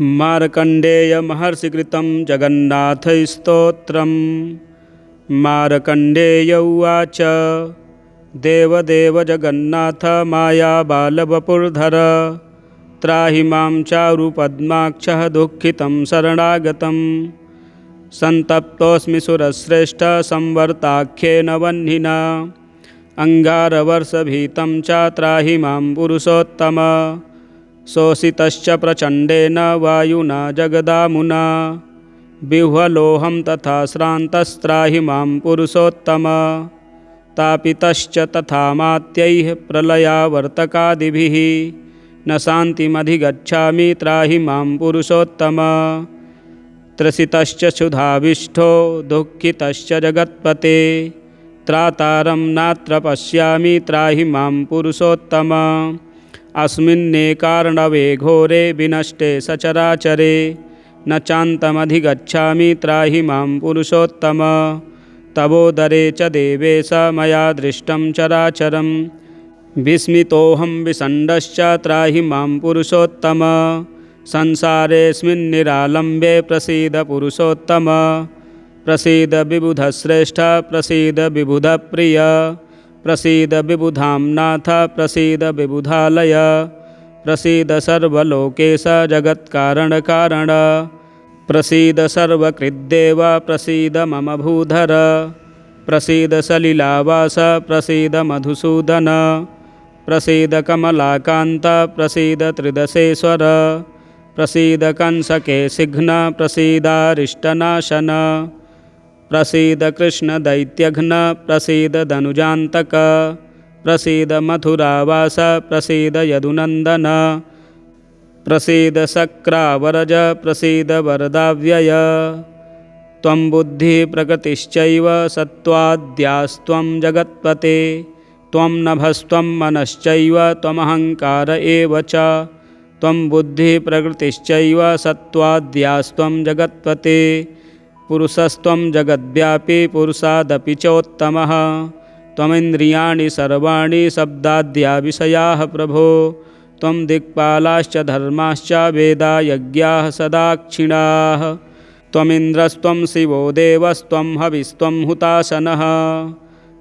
मार्कण्डेयमहर्षिकृतं जगन्नाथस्तोत्रम्। मार्कण्डेय उवाच देवदेव जगन्नाथ मायाबालवपुर्धर त्राहि मां चारुपद्माक्षः दुःखितं शरणागतं। सन्तप्तोऽस्मि सुरश्रेष्ठ संवर्ताख्येन वह्निना अङ्गारवर्षभीतं च त्राहि मां पुरुषोत्तम। शोषितश्च प्रचण्डेन वायुना जगदामुना विह्वलोऽहं तथा श्रान्तस्त्राहि मां पुरुषोत्तम। तापितश्च तथा मात्यैः प्रलयावर्तकादिभिः न शान्तिमधिगच्छामि त्राहि मां पुरुषोत्तम। त्रसितश्च क्षुधाविष्ठो दुःखितश्च जगत्पते त्रातारं नात्र पश्यामि त्राहि मां पुरुषोत्तम। अस्मिन्नेकार्णवे घोरे विनष्टे सचराचरे न चान्तमधिगच्छामि त्राहि मां पुरुषोत्तम। तवोदरे च देवेश मया दृष्टं चराचरं विस्मितोऽहं विषण्डश्च त्राहि मां पुरुषोत्तम। संसारेऽस्मिन्निरालम्बे प्रसीद पुरुषोत्तम। प्रसीद विबुधश्रेष्ठ प्रसीद विबुधप्रिय प्रसीद विबुधाम्नाथ प्रसीद विबुधालय। प्रसीद सर्वलोकेश जगत्कारणकारण प्रसीद सर्वकृद्देव प्रसीद मम भूधर। प्रसीद सलिलावास प्रसीद मधुसूदन। प्रसीद कमलाकान्त प्रसीद त्रिदशेश्वर। प्रसीद कंसकेशिघ्न प्रसीदारिष्टनाशन। प्रसीद कृष्णदैत्यघ्न प्रसीद धनुजान्तक। प्रसीद मथुरावास प्रसीद यदुनन्दन। प्रसीद शक्रावरज प्रसीद वरदाव्यय। त्वं बुद्धिप्रकृतिश्चैव सत्त्वाद्यास्त्वं जगत्पते त्वं नभस्त्वं मनश्चैव त्वमहङ्कार एव च। त्वं बुद्धिप्रकृतिश्चैव सत्त्वाद्यास्त्वं जगत्पते पुरुषस्त्वं जगद्व्यापी पुरुषादपि चोत्तमः। त्वमिन्द्रियाणि सर्वाणि शब्दाद्या विषयाः प्रभो। त्वं दिक्पालाश्च धर्माश्च वेदा यज्ञाः सदाक्षिणाः। त्वमिन्द्रस्त्वं शिवो देवस्त्वं हविस्त्वं हुताशनः।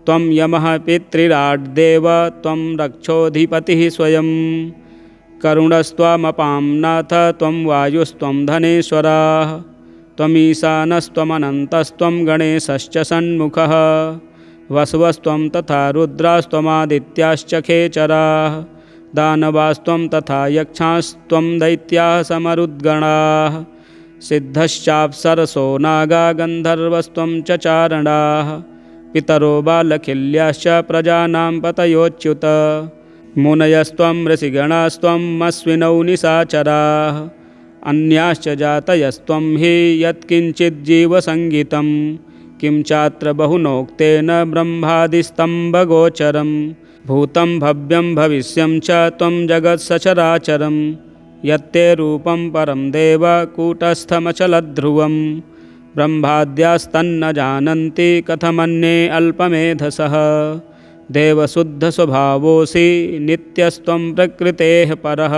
त्वं यमः पितृराड्देव त्वं रक्षोऽधिपतिः स्वयं। करुणस्त्वमपां नाथ त्वं वायुस्त्वं धनेश्वराः। त्वमीशानस्त्वमनन्तस्त्वं गणेशश्च षण्मुखः। वसवस्त्वं तथा रुद्रास्त्वमादित्याश्च खेचराः। दानवास्त्वं तथा यक्षास्त्वं दैत्याः समरुद्गणाः। सिद्धश्चाप्सरसो नागा गन्धर्वस्त्वं च चारणाः। पितरो बालखिल्याश्च प्रजानां पतयोच्युत। मुनयस्त्वं ऋषिगणास्त्वं अश्विनौ निशाचराः। अन्याश्च जातयस्त्वं हि यत्किञ्चिज्जीवसङ्गितं किं चात्र बहुनोक्तेन ब्रह्मादिस्तम्भगोचरं। भूतं भव्यं भविष्यं च त्वं जगत्सचराचरं यत्ते रूपं परं देव कूटस्थमचलध्रुवं। ब्रह्माद्यास्तन्न जानन्ति कथमन्ये अल्पमेधसः। देवशुद्धस्वभावोऽसि नित्यस्त्वं प्रकृतेः परः।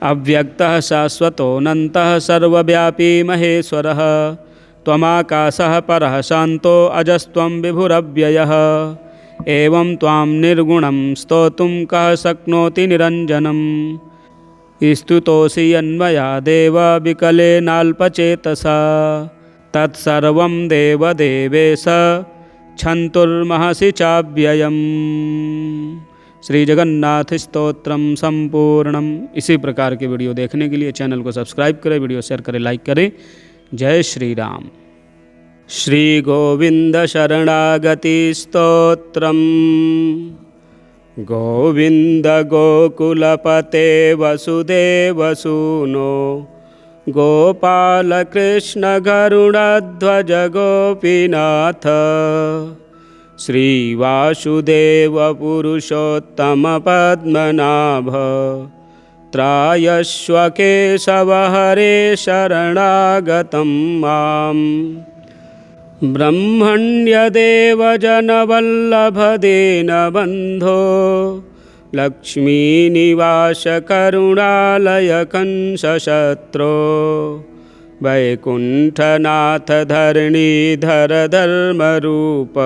अव्यक्तः शाश्वतोऽनन्तः सर्वव्यापी महेश्वरः। त्वमाकाशः परः शान्तो अजस्त्वं विभुरव्ययः। एवं त्वां निर्गुणं स्तोतुं कः शक्नोति निरञ्जनम्। स्तुतोऽसि यन्मया देव विकलेनाल्पचेतसा तत्सर्वं देवदेवेश क्षन्तुर्महसि चाव्ययम्। श्री जगन्नाथ स्तोत्रम संपूर्णम। इसी प्रकार के वीडियो देखने के लिए चैनल को सब्सक्राइब करें, वीडियो शेयर करें, लाइक करें। जय श्री राम। श्री गोविंद शरणागति स्तोत्रम। गोविंद गोकुलपते वसुदेव सूनो गोपाल कृष्ण गरुडध्वज गोपीनाथ। श्रीवासुदेव पुरुषोत्तम पद्मनाभ त्रायस्व केशव हरे शरणागतं माम्। ब्रह्मण्यदेव जनवल्लभ दीनबन्धो लक्ष्मीनिवास करुणालय कंसशत्रो वैकुण्ठनाथ धरणीधर धर्मरूप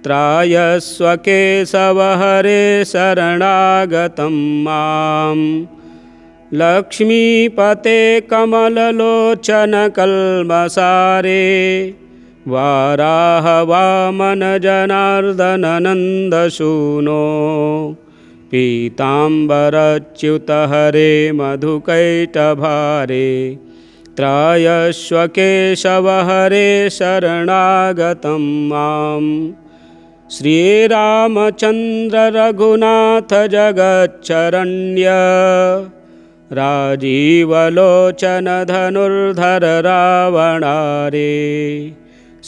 त्रायस्व केशव हरे शरणागतं मां लक्ष्मीपते कमललोचन कल्मषारे वाराह वामन जनार्दन नन्दसूनो पीताम्बरच्युत हरे मधुकैटभारे त्रायस्व केशव हरे शरणागतं मां श्रीरामचन्द्र रघुनाथ जगच्चरण्य राजीवलोचन धनुर्धर रावणारे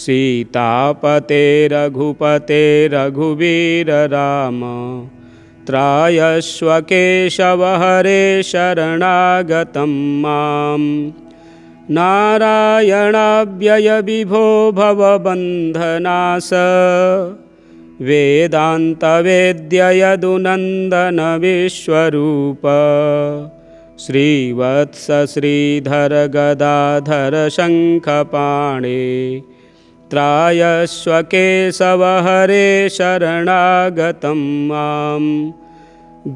सीतापते रघुपते रघुवीर राम त्रायस्व केशव हरे शरणागतं मां नारायणाव्यय विभो भवबन्धनाश वेदान्तवेद्य यदुनन्दन विश्वरूप श्रीवत्स श्रीधर गदाधर शङ्खपाणे त्रायस्व केशव हरे शरणागतं मां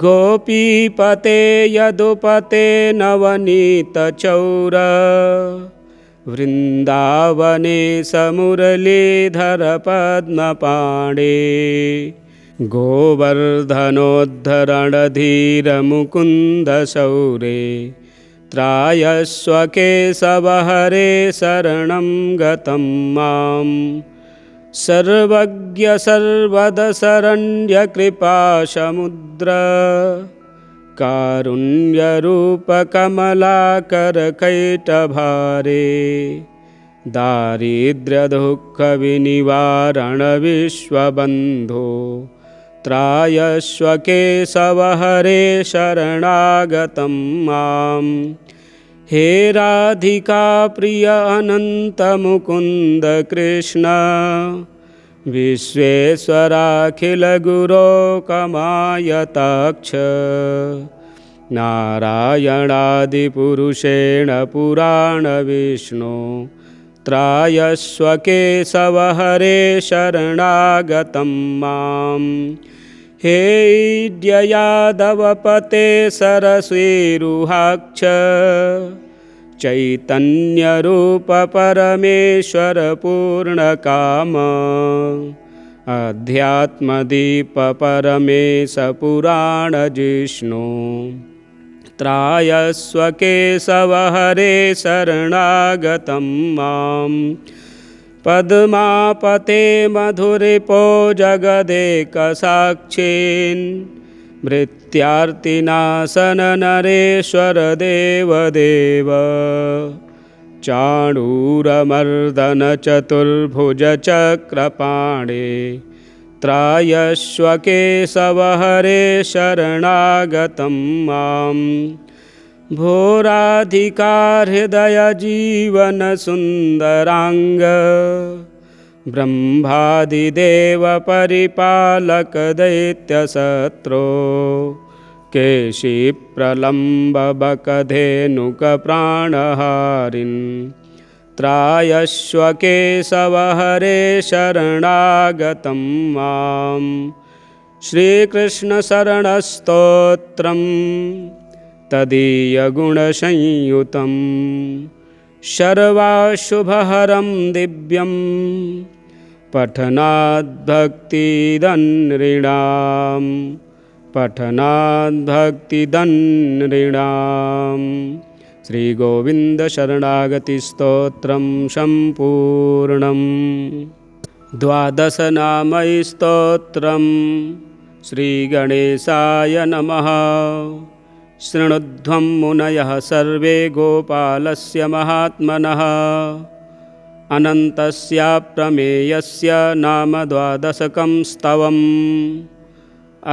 गोपीपते यदुपते नवनीतचौर वृन्दावने मुरलीधर पद्मपाणे गोवर्धनोद्धरणधीर मुकुन्द शौरे त्रायस्व केशव हरे शरणं गतं मां सर्वज्ञ सर्वद शरण्य कृपासमुद्र कारुण्यरूप कमलाकर कैटभारे दारिद्र्यदुःख विनिवारण विश्वबन्धो त्रायस्व केशव हरे शरणागतं मां हे राधिका प्रिय अनंत मुकुंद कृष्ण विश्वेश्वराखिल गुरो कमायताक्ष नारायणादिपुरुषेण पुराण विष्णु त्रायस्व केशव हरे शरणागतं मां हे यादवपते सरस्वीरुहाक्ष चैतन्यरूप परमेश्वर पूर्णकाम अध्यात्मदीप परमेश पुराण जिष्णु त्रायस्व केशव हरे शरणागतं मां पद्मापते मधुरिपो जगदेकसाक्षीन् मृत्यार्तिनाशन नरेश्वर देवदेव चाणूरमर्दन चतुर्भुज चक्रपाणे त्रायस्व केशव हरे शरणागतं मां भो राधिका हृदय जीवन सुंदरांग ब्रह्मादिदेव परिपालक दैत्यशत्रो केशी प्रलम्ब बकधेनुक प्राणहारिन् त्रायस्व केशव हरे शरणागतं मां श्रीकृष्ण शरणस्तोत्रं तदीयगुणसंयुतं सर्वाशुभहरं दिव्यं पठनाद्भक्तिदन्नृणां श्रीगोविंद शरणागतिस्तोत्रं सम्पूर्णम् 12 नामैः स्तोत्रं श्रीगणेशाय नमः। शृणुध्वं मुनयः सर्वे गोपालस्य महात्मनः अनन्तस्याप्रमेयस्य नाम 12 स्तवम्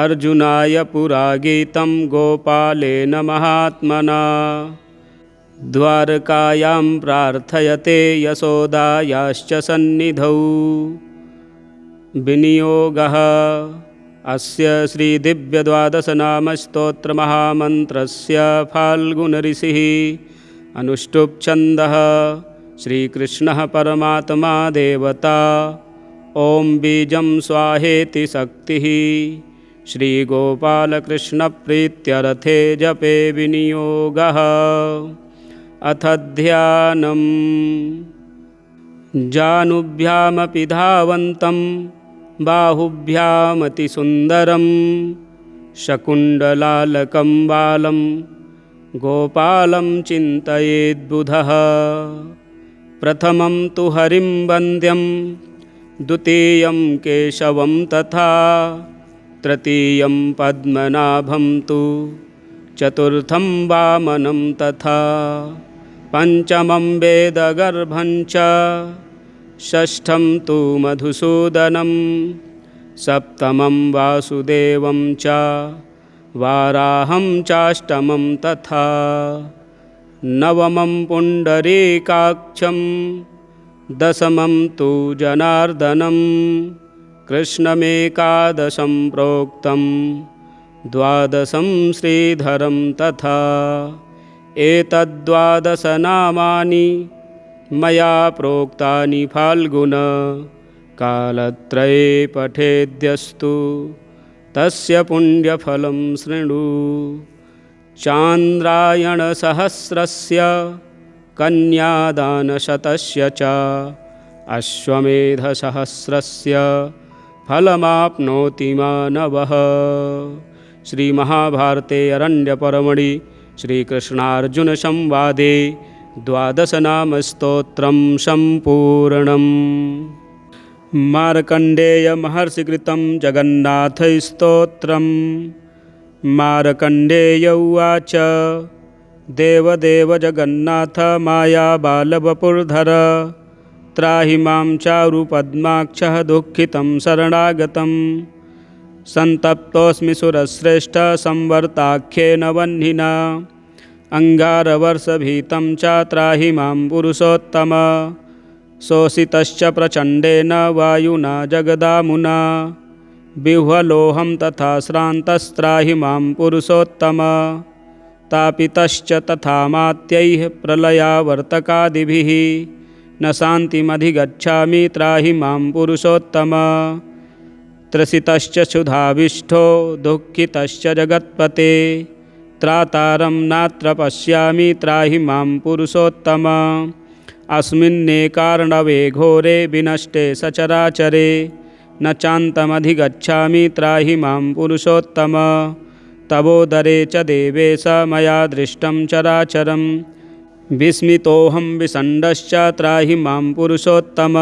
अर्जुनाय पुरा गीतं गोपालेन महात्मना द्वारकायां प्रार्थयते यशोदायाश्च सन्निधौ विनियोगः अस्य श्रीदिव्यद्वादशनामस्तोत्रमहामन्त्रस्य फाल्गुनऋषिः अनुष्टुप् छन्दः श्रीकृष्णः परमात्मा देवता। ॐ बीजं स्वाहेति शक्तिः श्रीगोपालकृष्णप्रीत्यर्थे जपे विनियोगः। अथ ध्यानम्। जानुभ्यामपि धावन्तं बाहुभ्यामतिसुन्दरं शकुण्डलालकं बालं गोपालं चिन्तयेद्बुधः। प्रथमं तु हरिं वन्द्यं द्वितीयं केशवं तथा तृतीयं पद्मनाभं तु चतुर्थं वामनं तथा पञ्चमं वेदगर्भं च षष्ठं तु मधुसूदनं सप्तमं वासुदेवं च वाराहं चाष्टमं तथा नवमं पुण्डरीकाक्षं दशमं तु जनार्दनं कृष्णमेकादशं प्रोक्तं द्वादशं श्रीधरं तथा एतद्द्वादशनामानि मया प्रोक्तानि फाल्गुन कालत्रये पठेद्यस्तु तस्य पुण्यफलं शृणु। चान्द्रायणसहस्रस्य कन्यादानशतस्य च अश्वमेधसहस्रस्य फलमाप्नोति मानवः। श्रीमहाभारते अरण्यपर्वणि श्रीकृष्णार्जुनसंवादे द्वादशनामस्तोत्रं सम्पूर्णम्। मार्कण्डेयमहर्षिकृतं जगन्नाथस्तोत्रम्। मार्कण्डेय उवाच देवदेव जगन्नाथ मायाबालवपुर्धर त्राहि मां चारुपद्माक्षः दुःखितं शरणागतं सन्तप्तोऽस्मि सुरश्रेष्ठ संवर्ताख्येन वह्निना अंगारवर्षभीतं च त्राहि मां पुरुषोत्तम शोषितश्च प्रचण्डेन वायुना जगदामुना विह्वलोऽहं तथा श्रान्तस्त्राहि मां पुरुषोत्तम तापितश्च तथा मात्यैः प्रलयावर्तकादिभिः न शान्तिमधिगच्छामि त्राहि मां पुरुषोत्तम त्रसितश्च क्षुधाविष्ठो दुःखितश्च जगत्पते त्रातारं नात्र पश्यामि त्राहि मां पुरुषोत्तम अस्मिन्नेकार्णवे घोरे विनष्टे सचराचरे न चान्तमधिगच्छामि त्राहि मां पुरुषोत्तम तवोदरे च देवेश मया दृष्टं चराचरं विस्मितोऽहं विषण्डश्च त्राहि मां पुरुषोत्तम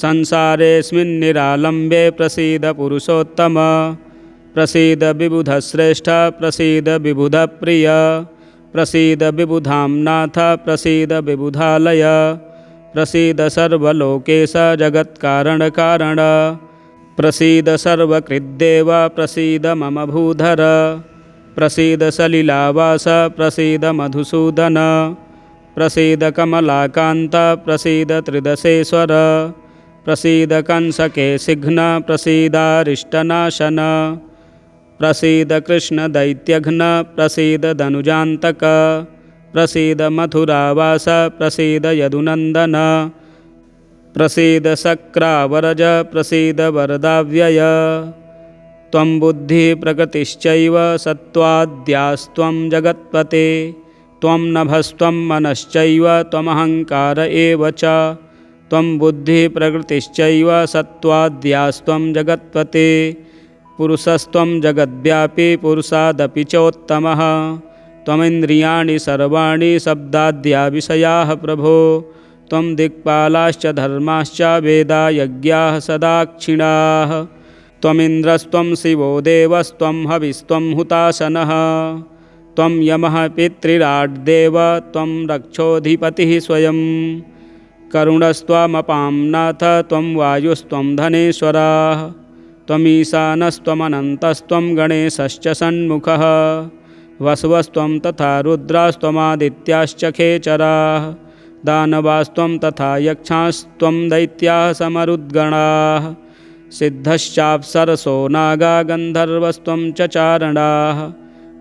संसारेऽस्मिन्निरालम्बे प्रसीद पुरुषोत्तम प्रसीद विबुधश्रेष्ठ प्रसीद विबुधप्रिय प्रसीद विबुधां नाथ प्रसीद विबुधालय प्रसीद सर्वलोकेश जगत्कारणकारण प्रसीद सर्वकृद्देव प्रसीद मम भूधर प्रसीद सलिलावास प्रसीद मधुसूदन प्रसीद कमलाकान्त प्रसीद त्रिदशेश्वर प्रसीद कंसकेशिघ्न प्रसीदारिष्टनाशन प्रसीद कृष्णदैत्यघ्न प्रसीद धनुजान्तक प्रसीद मथुरावास प्रसीद यदुनन्दन प्रसीद शक्रावरज प्रसीद वरदाव्यय त्वं बुद्धिः प्रकृतिश्चैव सत्त्वाद्यास्त्वं जगत्पते त्वं नभस्त्वं मनश्चैव त्वमहङ्कार एव च त्वं बुद्धिः प्रकृतिश्चैव सत्त्वाद्यास्त्वं जगत्पते पुरुषस्त्वं जगद्व्यापी पुरुषादपि चोत्तमः त्वमिन्द्रियाणि सर्वाणि शब्दाद्या विषयाः प्रभो त्वं दिक्पालाश्च धर्माश्च वेदा यज्ञाः सदाक्षिणाः त्वमिन्द्रस्त्वं शिवो देवस्त्वं हविस्त्वं हुताशनः त्वं यमः पितृराड्देव त्वं रक्षोऽधिपतिः स्वयं करुणस्त्वमपां नाथ त्वं वायुस्त्वं धनेश्वराः त्वमीशानस्त्वमनन्तस्त्वं गणेशश्च षण्मुखः वसवस्त्वं तथा रुद्रास्त्वमादित्याश्च खेचराः दानवास्त्वं तथा यक्षास्त्वं दैत्याः समरुद्गणाः सिद्धश्चाप्सरसो नागा गन्धर्वस्त्वं च चारणाः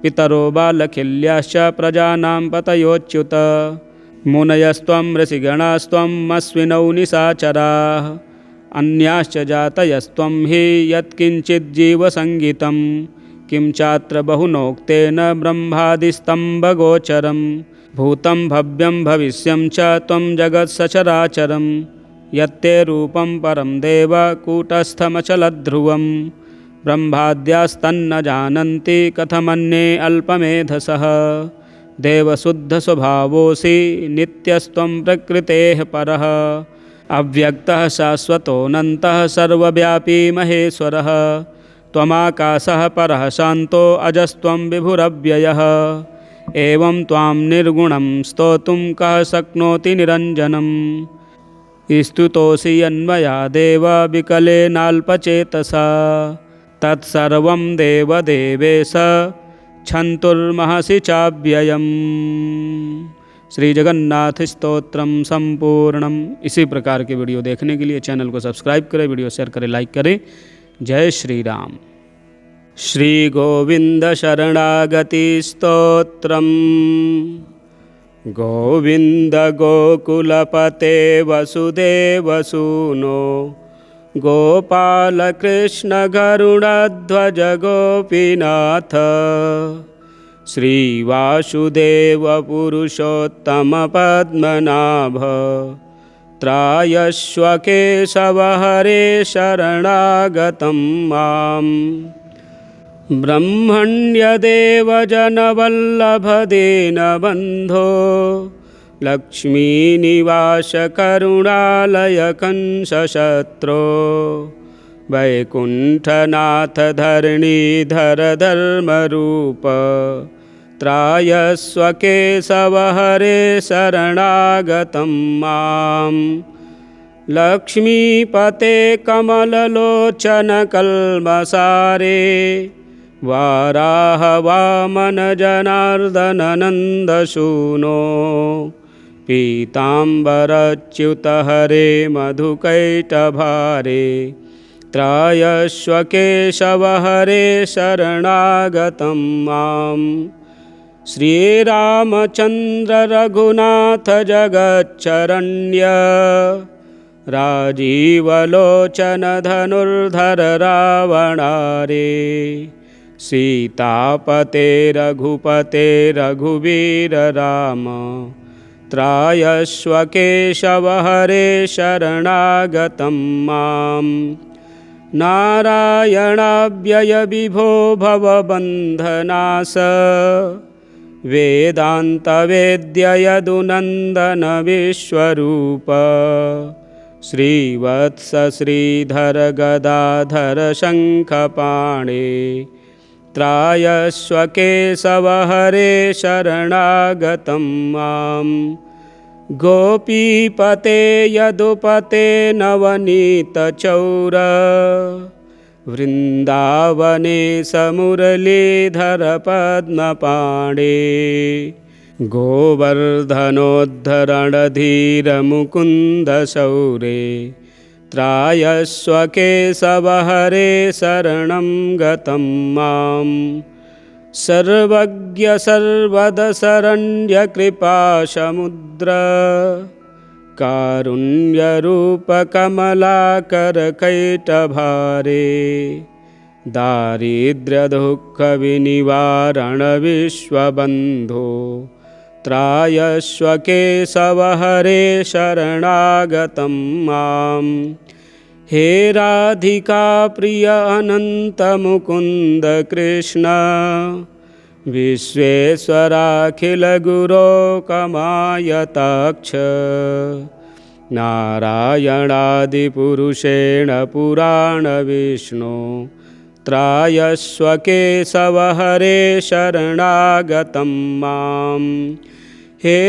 पितरो बालखिल्याश्च प्रजानां पतयोच्युत मुनयस्त्वं ऋषिगणास्त्वं अश्विनौ निशाचराः अन्याश्च जातयस्त्वं हि यत्किञ्चिज्जीवसङ्गितं किं चात्र बहुनोक्तेन ब्रह्मादिस्तम्भगोचरं भूतं भव्यं भविष्यं च त्वं जगत्सचराचरं यत्ते रूपं परं देव कूटस्थमचलध्रुवं ब्रह्माद्यास्तन्न जानन्ति कथमन्ये अल्पमेधसः देवशुद्धस्वभावोऽसि नित्यस्त्वं प्रकृतेः परः अव्यक्तः शाश्वतोऽनन्तः सर्वव्यापी महेश्वरः त्वमाकाशः परः शान्तो अजस्त्वं विभुरव्ययः एवं त्वां निर्गुणं स्तोतुं कः शक्नोति निरञ्जनम् स्तुतोऽसि यन्मया देव विकलेनाल्पचेतसा तत्सर्वं देवदेवेश क्षन्तुर्महसि चाव्ययम्। श्री जगन्नाथ स्तोत्रम संपूर्णम। इसी प्रकार के वीडियो देखने के लिए चैनल को सब्सक्राइब करें, वीडियो शेयर करें, लाइक करें। जय श्री राम। श्री गोविंद शरणागति स्तोत्रम। गोविंद गोकुलपते वसुदेव सूनो गोपाल कृष्ण गरुड़ध्वज गोपीनाथ श्रीवासुदेव पुरुषोत्तम पद्मनाभ त्रायस्व केशव हरे शरणागतं माम् ब्रह्मण्यदेव जनवल्लभ दीनबन्धो लक्ष्मीनिवास करुणालय कंसशत्रो वैकुण्ठनाथ धरणीधर धर्मरूप त्रायस्व केशव हरे शरणागतं माम् लक्ष्मीपते कमललोचन कल्मषारे वाराह वामन जनार्दन नन्दसूनो पीताम्बरच्युत हरे मधुकैटभारे त्रायस्व केशव हरे शरणागतं माम् श्रीरामचन्द्र रघुनाथ जगच्चरण्य राजीवलोचन धनुर्धर रावणारे सीतापते रघुपते रघुवीर राम त्रायस्व केशव हरे शरणागतं माम् नारायणाव्यय विभो भवबन्धनाश वेदांत वेद्य यदुनन्दन विश्वरूप श्रीवत्स श्रीधर गदाधर शङ्खपाणे त्रायस्व केशव हरे शरणागतं माम् गोपीपते यदुपते नवनीतचौर वृन्दावने समुरलीधर पद्मपाणे गोवर्धनोद्धरणधीर मुकुन्द शौरे त्रायस्व केशव हरे शरणं गतं माम् सर्वज्ञ सर्वद शरण्य कृपासमुद्र कारुण्यरूप कमलाकर कैटभारे दारिद्र्यदुःख विनिवारण विश्वबन्धो त्रायस्व केशव हरे शरणागतं माम् हे राधिका प्रिय अनंत मुकुंद कृष्ण विश्वेश्वराखिल गुरो कमायताक्ष नारायणादिपुरुषेण पुराण विष्णु त्रायस्व केशव हरे शरणागतं माम् हे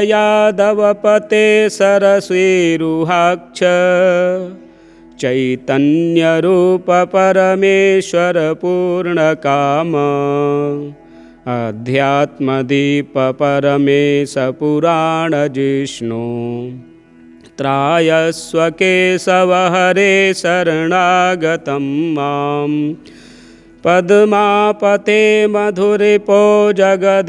यादवपते सरस्वीरुहाक्ष चैतन्यरूप परमेश्वर पूर्णकाम अध्यात्मदीप परमेश पुराण जिष्णु त्रायस्व केशव हरे शरणागतं मां पद्मापते मधुरिपो जगदेकसाक्षीन्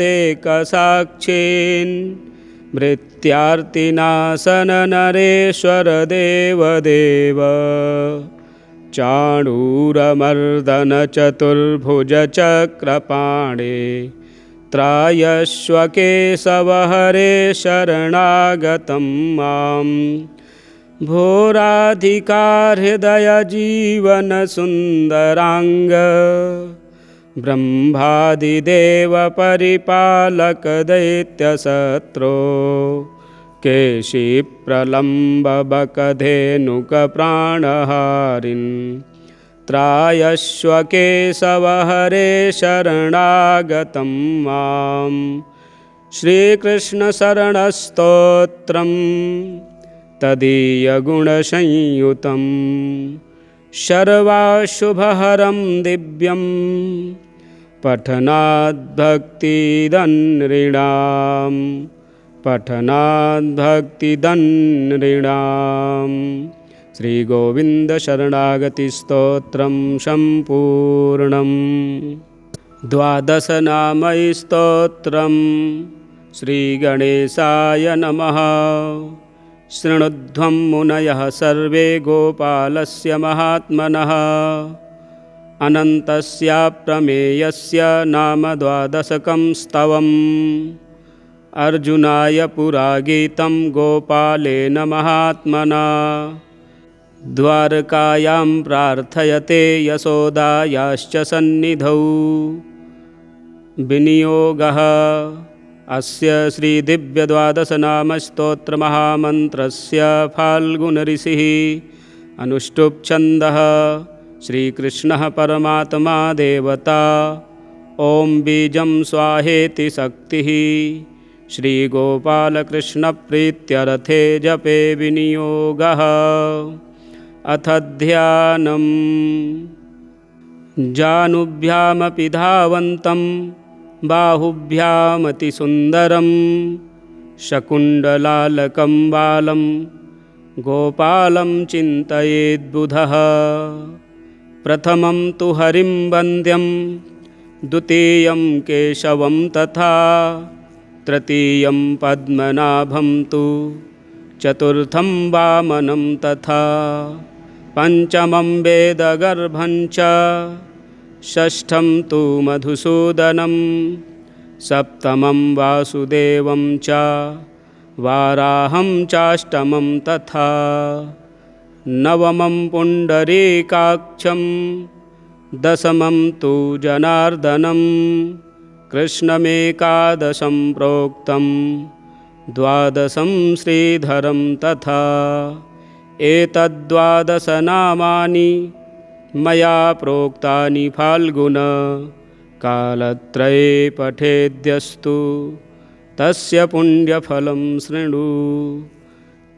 मृत्यार्तिनाशन नरेश्वर देवदेव चाणूरमर्दन चतुर्भुज चक्रपाणे त्रायस्व केशव हरे शरणागतं मां भोराधिका हृदय जीवन सुंदरांग ब्रह्मादिदेव परिपालक दैत्यशत्रो केशी प्रलम्ब बकधेनुक प्राणहारिन् त्रायस्व केशव हरे शरणागतं मां श्रीकृष्ण शरणस्तोत्रं तदीयगुणसंयुतं सर्वाशुभहरं दिव्यं पठनाद्भक्तिदन्नृणाम् पठनाद्भक्तिदन्नृणाम् श्रीगोविन्दशरणागतिस्तोत्रं सम्पूर्णम् 12 नामैस्तोत्रम् श्रीगणेशाय नमः। शृणुध्वं मुनयः सर्वे गोपालस्य महात्मनः अनन्तस्याप्रमेयस्य नाम 12 स्तवम् अर्जुनाय पुरा गीतं गोपालेन महात्मना द्वारकायां प्रार्थयते यशोदायाश्च सन्निधौ विनियोगः अस्य श्रीदिव्यद्वादशनामस्तोत्रमहामन्त्रस्य फाल्गुनऋषिः अनुष्टुप्छन्दः श्रीकृष्णः परमात्मा देवता ॐ बीजं स्वाहेति शक्तिः श्रीगोपालकृष्णप्रीत्यर्थे जपे विनियोगः। अथ ध्यानम् जानुभ्यामपि धावन्तं बाहुभ्यामतिसुन्दरं शकुण्डलालकं बालं गोपालं चिन्तयेद्बुधः प्रथमं तु हरिं वन्द्यं द्वितीयं केशवं तथा तृतीयं पद्मनाभं तु चतुर्थं वामनं तथा पंचमं वेदगर्भं च षष्ठं तु मधुसूदनं सप्तमं वासुदेवं च वाराहं चाष्टमं तथा नवमं पुण्डरीकाक्षं दशमं तु जनार्दनं कृष्णमेकादशं प्रोक्तं द्वादशं श्रीधरं तथा एतद्12 नामानि मया प्रोक्तानि फाल्गुन कालत्रये पठेद्यस्तु तस्य पुण्यफलं शृणु।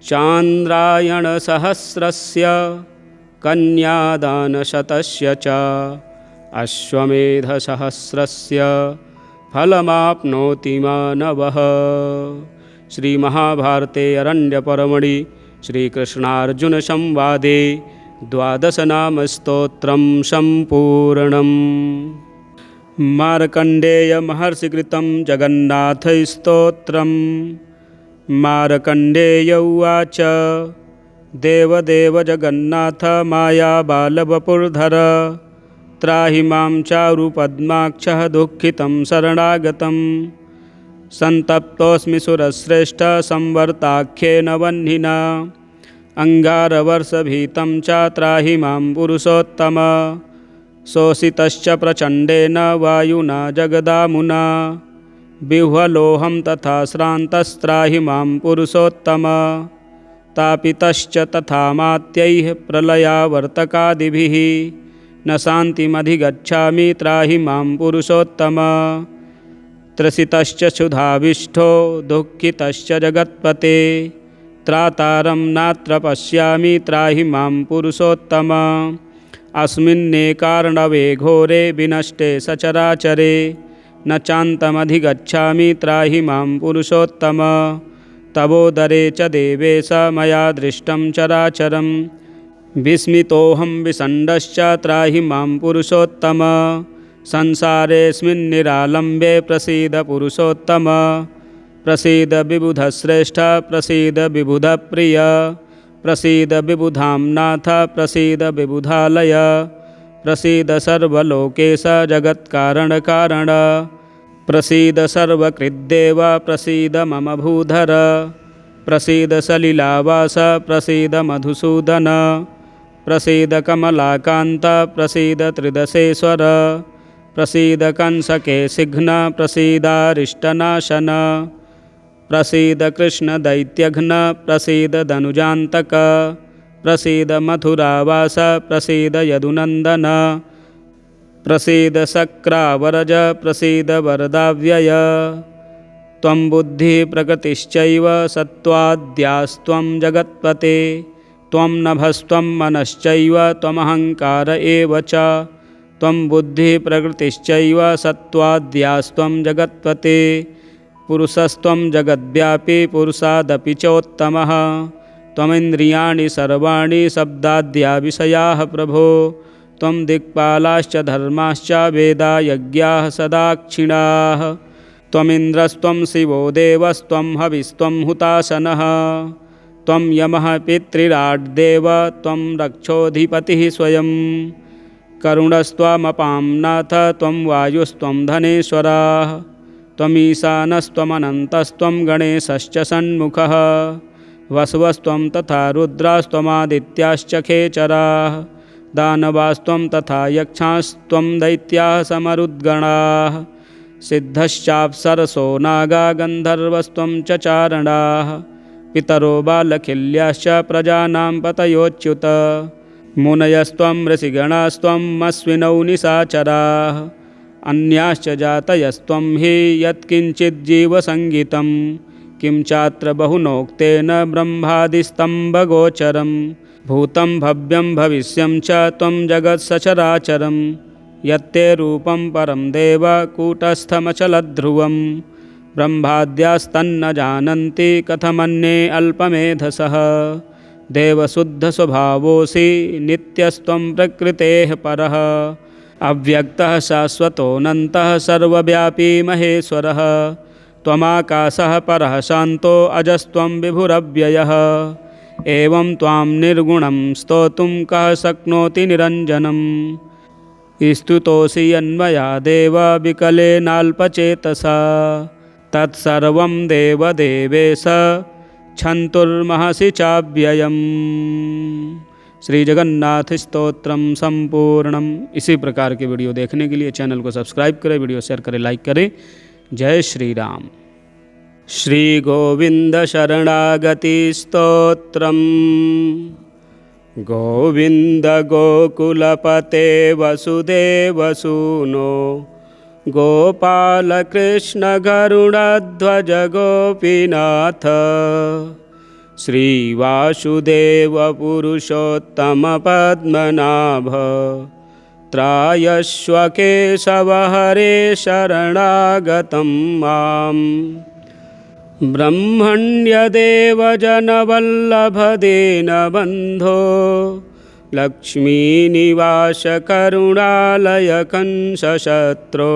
चान्द्रायणसहस्रस्य कन्यादानशतस्य च अश्वमेधसहस्रस्य फलमाप्नोति मानवः। श्रीमहाभारते अरण्यपर्वणि श्रीकृष्णार्जुनसंवादे 12 नामस्तोत्रं सम्पूर्णम्। मार्कण्डेयमहर्षिकृतं जगन्नाथस्तोत्रम्। मार्कण्डेय उवाच देवदेव जगन्नाथ मायाबालवपुर्धर त्राहि मां चारुपद्माक्षः दुःखितं शरणागतं सन्तप्तोऽस्मि सुरश्रेष्ठ संवर्ताख्येन वह्निना अंगारवर्षभीतं च त्राहि मां पुरुषोत्तम शोषितश्च प्रचण्डेन वायुना जगदामुना विह्वलोहं तथा श्रान्तस्त्राहि मां पुरुषोत्तम तापितश्च तथा मात्यैः प्रलयावर्तकादिभिः न शान्तिमधिगच्छामि त्राहि मां पुरुषोत्तम त्रसितश्च क्षुधाविष्ठो दुःखितश्च जगत्पते त्रातारं नात्र पश्यामि त्राहि मां पुरुषोत्तम अस्मिन्नेकार्णवे घोरे विनष्टे सचराचरे न चान्तमधिगच्छामि त्राहि मां पुरुषोत्तम तवोदरे च देवेश मया दृष्टं चराचरं विस्मितोऽहं विषण्डश्च त्राहि मां पुरुषोत्तम संसारेऽस्मिन् निरालम्बे प्रसीद पुरुषोत्तम प्रसीद विबुधश्रेष्ठ प्रसीद विबुधप्रिय प्रसीद विबुधां नाथ प्रसीद विबुधालय प्रसीद सर्वलोकेश जगत्कारणकारण प्रसीद सर्वकृद्देव प्रसीद मम भूधर प्रसीद सलिलावास प्रसीद मधुसूदन प्रसीद कमलाकान्त प्रसीद त्रिदशेश्वर प्रसीद कंसकेशिघ्न प्रसीदारिष्टनाशन प्रसीद कृष्णदैत्यघ्न प्रसीद धनुजान्तक प्रसीद मथुरावास प्रसीद यदुनन्दन प्रसीद शक्रावरज प्रसीद वरदाव्यय त्वं बुद्धिप्रकृतिश्चैव सत्त्वाद्यास्त्वं जगत्पते त्वं नभस्त्वं मनश्चैव त्वमहङ्कार एव च त्वं बुद्धिप्रकृतिश्चैव सत्त्वाद्यास्त्वं जगत्पते पुरुषस्त्वं जगद्व्यापी पुरुषादपि चोत्तमः त्वमिन्द्रियाणि सर्वाणि शब्दाद्या विषयाः प्रभो त्वं दिक्पालाश्च धर्माश्च वेदा यज्ञाः सदाक्षिणाः त्वमिन्द्रस्त्वं शिवो देवस्त्वं हविस्त्वं हुताशनः त्वं यमः पितृराड्देव त्वं रक्षोऽधिपतिः स्वयं करुणस्त्वमपां नाथ त्वं वायुस्त्वं धनेश्वराः त्वमीशानस्त्वमनन्तस्त्वं गणेशश्च षण्मुखः वसवस्त्वं तथा रुद्रास्त्वमादित्याश्च खेचराः दानवास्त्वं तथा यक्षास्त्वं दैत्याः समरुद्गणाः सिद्धश्चाप्सरसो नागा गन्धर्वस्त्वं च चारणाः पितरो बालखिल्याश्च प्रजानां पतयोच्युत मुनयस्त्वं ऋषिगणास्त्वं अश्विनौ निशाचराः अन्याश्च जातयस्त्वं हि यत्किञ्चिज्जीवसङ्गितं किं चात्र बहुनोक्तेन ब्रह्मादिस्तम्भगोचरं भूतं भव्यं भविष्यं च त्वं जगत्सचराचरं यत्ते रूपं परं देव कूटस्थमचलध्रुवं ब्रह्माद्यास्तन्न जानन्ति कथमन्ये अल्पमेधसः देवशुद्धस्वभावोऽसि नित्यस्त्वं प्रकृतेः परः अव्यक्तः शाश्वतोऽनन्तः सर्वव्यापी महेश्वरः त्वमाकाशः परः शान्तो अजस्त्वं विभुरव्ययः एवं त्वां निर्गुणं स्तोतुं कः शक्नोति निरञ्जनम् स्तुतोऽसि यन्मया देव विकलेनाल्पचेतसा तत्सर्वं देवदेवेश क्षन्तुर्महसि चाव्ययम्। श्री जगन्नाथ स्तोत्रम संपूर्णम। इसी प्रकार के वीडियो देखने के लिए चैनल को सब्सक्राइब करें, वीडियो शेयर करें, लाइक करें। जय श्री राम। श्री गोविंद शरणागति स्तोत्रम। गोविंद गोकुलपते वसुदेव सूनो गोपाल कृष्ण गरुड़ध्वज गोपीनाथ श्रीवासुदेव पुरुषोत्तम पद्मनाभ त्रायस्व केशव हरे शरणागतं माम् ब्रह्मण्यदेव जनवल्लभ दीनबन्धो लक्ष्मीनिवास करुणालय कंसशत्रो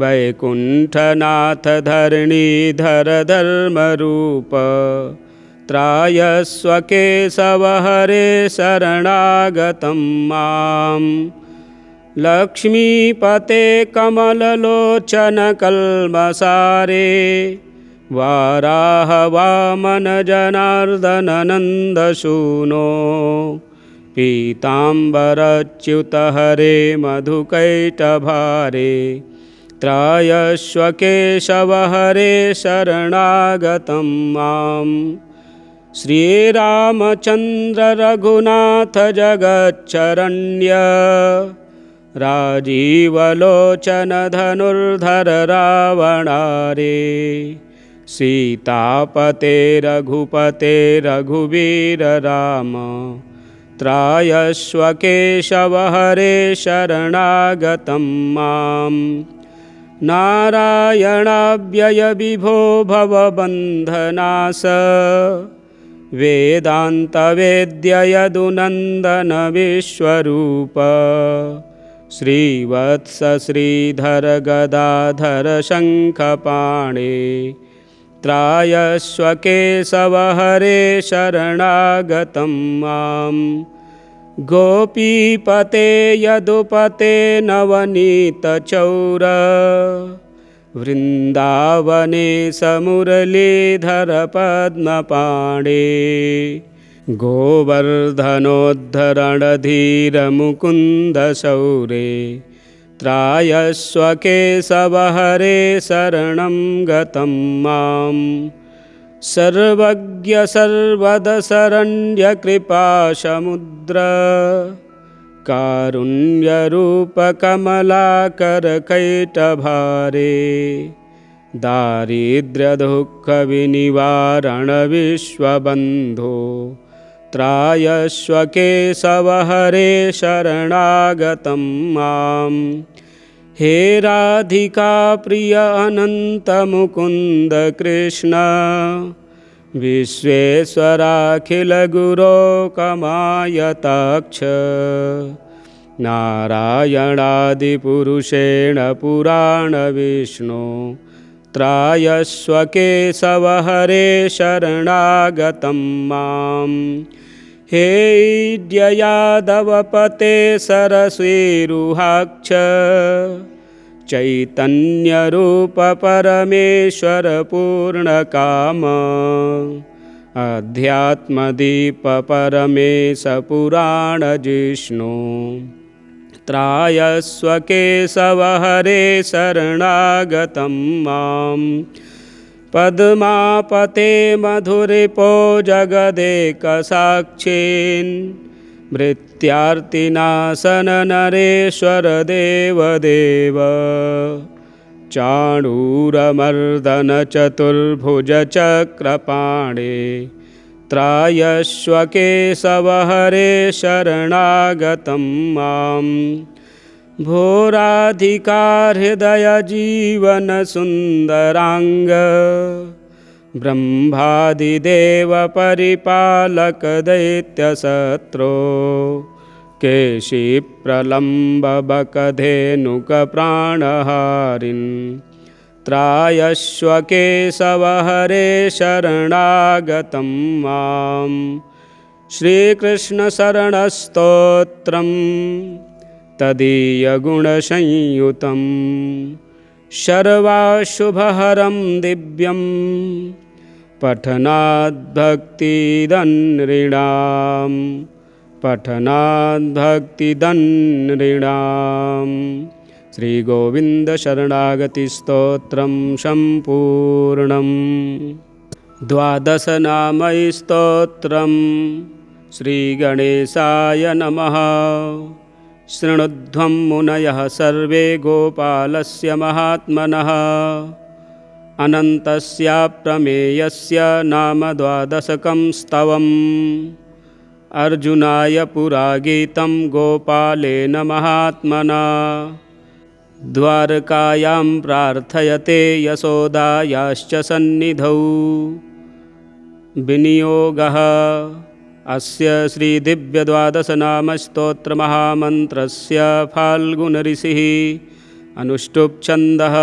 वैकुण्ठनाथ धरणीधर धर्मरूप त्रायस्व केशव हरे शरणागतं माम् लक्ष्मीपते कमललोचन कल्मषारे वाराह वामन जनार्दन नन्दसूनो पीताम्बरच्युत हरे मधुकैटभारे त्रायस्व केशव हरे शरणागतं माम् श्रीरामचन्द्र रघुनाथ जगच्चरण्य राजीवलोचन धनुर्धर रावणारे सीतापते रघुपते रघुवीर राम त्रायस्व केशव हरे शरणागतं माम् नारायणाव्ययविभो भवबन्धनाश वेदान्तवेद्य यदुनन्दन विश्वरूप श्रीवत्स श्रीधर गदाधर शङ्खपाणे त्रायस्व केशव हरे शरणागतं मां गोपीपते यदुपते नवनीतचौर वृन्दावने मुरलीधर पद्मपाणे गोवर्धनोद्धरणधीर मुकुन्द शौरे त्रायस्व केशव हरे शरणं गतं मां सर्वज्ञ सर्वदशरण्य कृपासमुद्र कारुण्यरूप कमलाकर कैटभारे दारिद्र्यदुःख विनिवारण विश्वबन्धो त्रायस्व केशव हरे शरणागतं मां हे राधिका प्रिय अनंत मुकुंद कृष्ण विश्वेश्वराखिल गुरो कमायताक्ष नारायणादिपुरुषेण पुराण विष्णु त्रायस्व केशव हरे शरणागतं मां हे यादवपते सरस्वीरुहाक्ष चैतन्यरूप परमेश्वर पूर्णकाम अध्यात्मदीप परमेश पुराण जिष्णु त्रायस्व केशव हरे शरणागतं मां पद्मापते मधुरिपो जगदेकसाक्षीन् मृत्यार्तिनाशन नरेश्वर देवदेव चाणूरमर्दन चतुर्भुज चक्रपाणे त्रायस्व केशव हरे शरणागतं मां भो राधिका हृदय जीवन सुंदरांग ब्रह्मादिदेव परिपालक दैत्यशत्रो केशी प्रलम्ब बकधेनुक प्राणहारिन् त्रायस्व केशव हरे शरणागतं मां श्रीकृष्ण शरणस्तोत्रम् तदीयगुणसंयुतं सर्वाशुभहरं दिव्यं पठनाद्भक्तिदन्नृणां श्रीगोविन्द शरणागतिस्तोत्रं सम्पूर्णम् 12 नामैः स्तोत्रं श्रीगणेशाय नमः। शृणुध्वं मुनयः सर्वे गोपालस्य महात्मनः अनन्तस्याप्रमेयस्य नाम 12 स्तवम् अर्जुनाय पुरा गीतं गोपालेन महात्मना द्वारकायां प्रार्थयते यशोदायाश्च सन्निधौ विनियोगः अस्य श्रीदिव्यद्वादशनामस्तोत्रमहामन्त्रस्य फाल्गुनऋषिः अनुष्टुप्छन्दः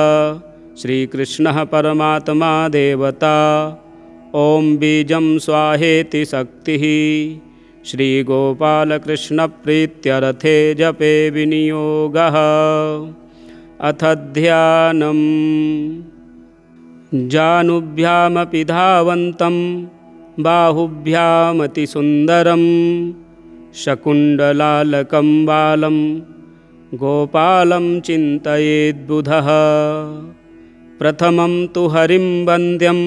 श्रीकृष्णः परमात्मा देवता ॐ बीजं स्वाहेति शक्तिः श्रीगोपालकृष्णप्रीत्यर्थे जपे विनियोगः। अथ ध्यानम् जानुभ्यामपि धावन्तं बाहुभ्यामतिसुन्दरं शकुण्डलालकं बालं गोपालं चिन्तयेद्बुधः। प्रथमं तु हरिं वन्द्यं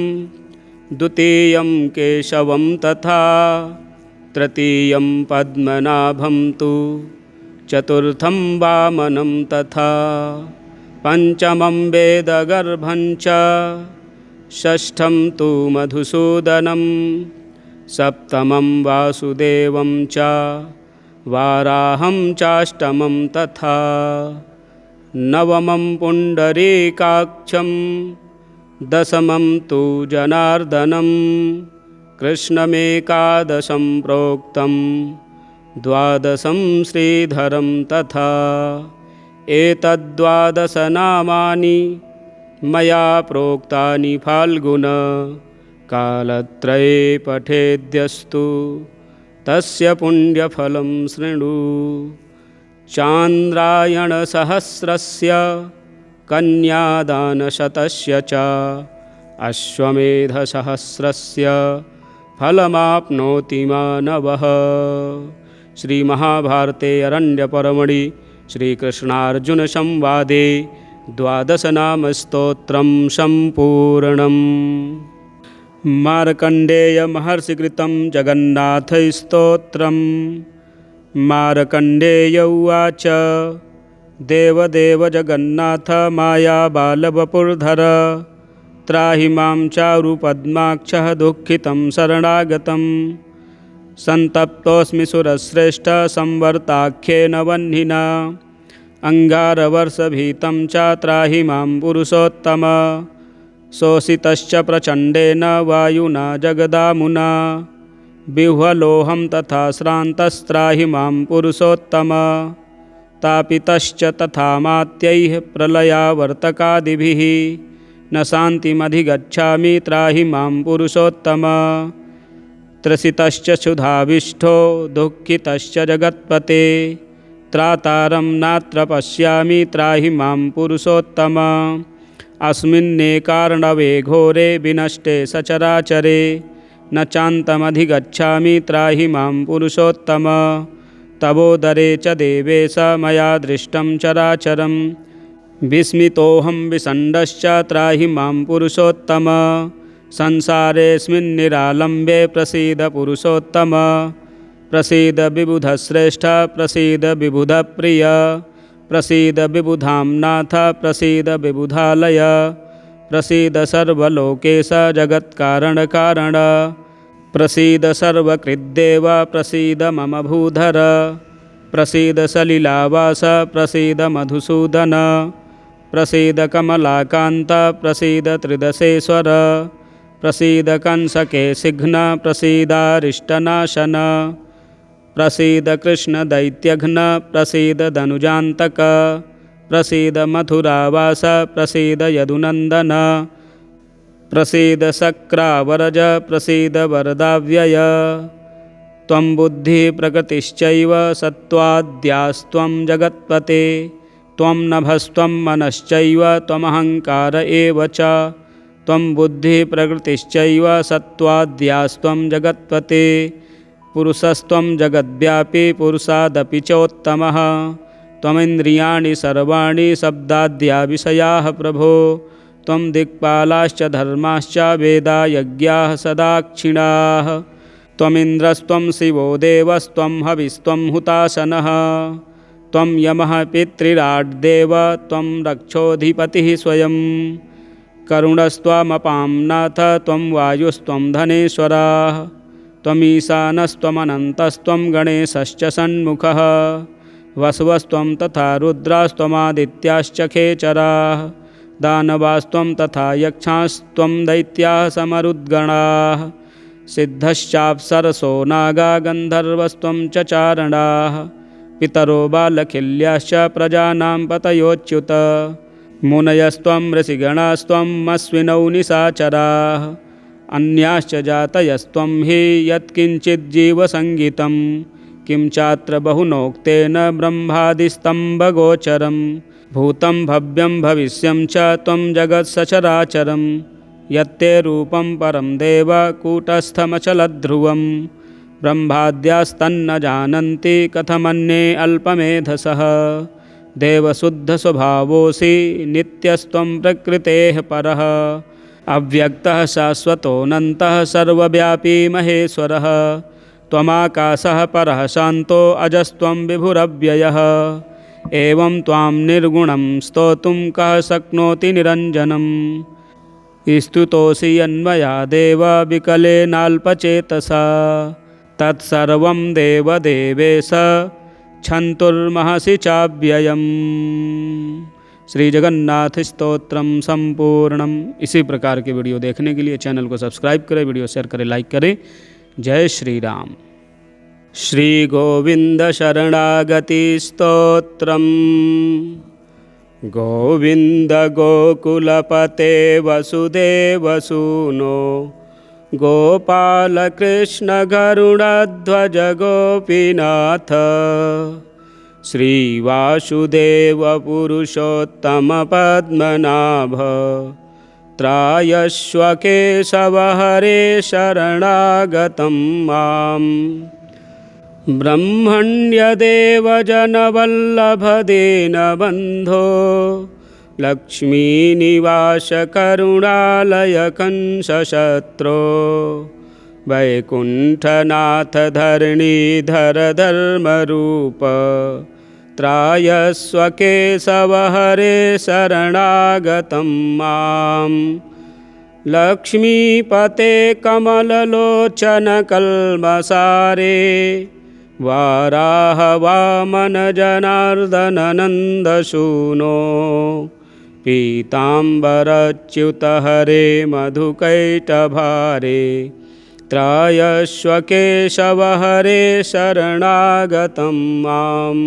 द्वितीयं केशवं तथा तृतीयं पद्मनाभं तु चतुर्थं वामनं तथा पंचमं वेदगर्भं च षष्ठं तु मधुसूदनं सप्तमं वासुदेवं च वाराहं चाष्टमं तथा नवमं पुण्डरीकाक्षं दशमं तु जनार्दनं कृष्णमेकादशं प्रोक्तं द्वादशं श्रीधरं तथा एतद्द्वादशनामानि मया प्रोक्तानि फाल्गुन कालत्रये पठेद्यस्तु तस्य पुण्यफलं शृणु। चान्द्रायणसहस्रस्य कन्यादानशतस्य च अश्वमेधसहस्रस्य फलमाप्नोति मानवः। श्रीमहाभारते अरण्यपर्वणि श्रीकृष्णार्जुनसंवादे द्वादशनामस्तोत्रं सम्पूर्णम्। मार्कण्डेयमहर्षिकृतं जगन्नाथस्तोत्रम्। मार्कण्डेय उवाच देवदेव जगन्नाथ मायाबालवपुर्धर त्राहि मां चारुपद्माक्षः दुःखितं शरणागतं सन्तप्तोऽस्मि सुरश्रेष्ठ संवर्ताख्येन वह्निना अङ्गारवर्षभीतं च त्राहि मां पुरुषोत्तम शोषितश्च प्रचण्डेन वायुना जगदामुना विह्वलोऽहं तथा श्रान्तस्त्राहि मां पुरुषोत्तम तापितश्च तथा मात्यैः प्रलयावर्तकादिभिः न शान्तिमधिगच्छामि त्राहि मां पुरुषोत्तम त्रसितश्च क्षुधाविष्ठो दुःखितश्च जगत्पते त्रातारं नात्र पश्यामि त्राहि मां पुरुषोत्तम अस्मिन्नेकार्णवे घोरे विनष्टे सचराचरे न चान्तमधिगच्छामि त्राहि मां पुरुषोत्तम तवोदरे च देवेश मया दृष्टं चराचरं विस्मितोऽहं विषण्डश्च त्राहि मां पुरुषोत्तम संसारेऽस्मिन्निरालम्बे प्रसीद पुरुषोत्तम प्रसीद विबुधश्रेष्ठ प्रसीद विबुधप्रिय प्रसीद विबुधाम्नाथ प्रसीद विबुधालय प्रसीद सर्वलोकेश जगत्कारणकारण प्रसीद सर्वकृद्देव प्रसीद मम भूधर प्रसीद सलिलावास प्रसीद मधुसूदन प्रसीद कमलाकान्त प्रसीद त्रिदशेश्वर प्रसीद कंसकेशिघ्न प्रसीदारिष्टनाशन प्रसीद कृष्णदैत्यघ्न प्रसीद धनुजान्तक प्रसीद मथुरावास प्रसीद यदुनन्दन प्रसीद शक्रावरज प्रसीद वरदाव्यय त्वं बुद्धिप्रकृतिश्चैव सत्त्वाद्यास्त्वं जगत्पते त्वं नभस्त्वं मनश्चैव त्वमहङ्कार एव च त्वं बुद्धिप्रकृतिश्चैव सत्त्वाद्यास्त्वं जगत्पते पुरुषस्त्वं जगद्व्यापी पुरुषादपि चोत्तमः त्वमिन्द्रियाणि सर्वाणि शब्दाद्या विषयाः प्रभो त्वं दिक्पालाश्च धर्माश्च वेदा यज्ञाः सदाक्षिणाः त्वमिन्द्रस्त्वं शिवो देवस्त्वं हविस्त्वं हुताशनः त्वं यमः पितृराड्देव त्वं रक्षोऽधिपतिः स्वयं करुणस्त्वमपां नाथ त्वं वायुस्त्वं धनेश्वराः त्वमीशानस्त्वमनन्तस्त्वं गणेशश्च षण्मुखः वसवस्त्वं तथा रुद्रास्त्वमादित्याश्च खेचराः दानवास्त्वं तथा यक्षास्त्वं दैत्याः समरुद्गणाः सिद्धश्चाप्सरसो नागा गन्धर्वस्त्वं च चारणाः पितरो बालखिल्याश्च प्रजानां पतयोच्युत मुनयस्त्वं ऋषिगणास्त्वं अश्विनौ निशाचराः अन्याश्च जातयस्त्वं हि यत्किञ्चिज्जीवसङ्गीतं किं चात्र बहुनोक्तेन ब्रह्मादिस्तम्भगोचरं भूतं भव्यं भविष्यं च त्वं जगत्सचराचरं यत्ते रूपं परं देव कूटस्थमचलध्रुवं ब्रह्माद्यास्तन्न जानन्ति कथमन्ये अल्पमेधसः देवशुद्धस्वभावोऽसि नित्यस्त्वं प्रकृतेः परः अव्यक्तः शाश्वतोऽनन्तः सर्वव्यापी महेश्वरः त्वमाकाशः परः शान्तो अजस्त्वं विभुरव्ययः एवं त्वां निर्गुणं स्तोतुं कः शक्नोति निरञ्जनम् स्तुतोऽसि यन्मया देव विकलेनाल्पचेतसा तत्सर्वं देवदेवेश क्षन्तुर्महसि चाव्ययम् श्री जगन्नाथ स्तोत्रम संपूर्णम। इसी प्रकार के वीडियो देखने के लिए चैनल को सब्सक्राइब करें, वीडियो शेयर करें, लाइक करें। जय श्री राम। श्री गोविंद शरणागति स्तोत्रम। गोविंद गोकुलपते वसुदेवसूनो गोपाल कृष्ण गरुडध्वज गोपीनाथ श्रीवासुदेव पुरुषोत्तम पद्मनाभ त्रायस्व केशव हरे शरणागतं माम्। ब्रह्मण्यदेव जनवल्लभ दीनबन्धो लक्ष्मीनिवास करुणालय कंसशत्रो वैकुण्ठनाथ धरणीधर धर्मरूप त्रायस्व केशव हरे शरणागतं माम्। लक्ष्मीपते कमललोचन कल्मषारे वाराह वामन जनार्दन नन्दसूनो पीताम्बरच्युत हरे मधुकैटभारे त्रायस्व केशव हरे शरणागतं माम्।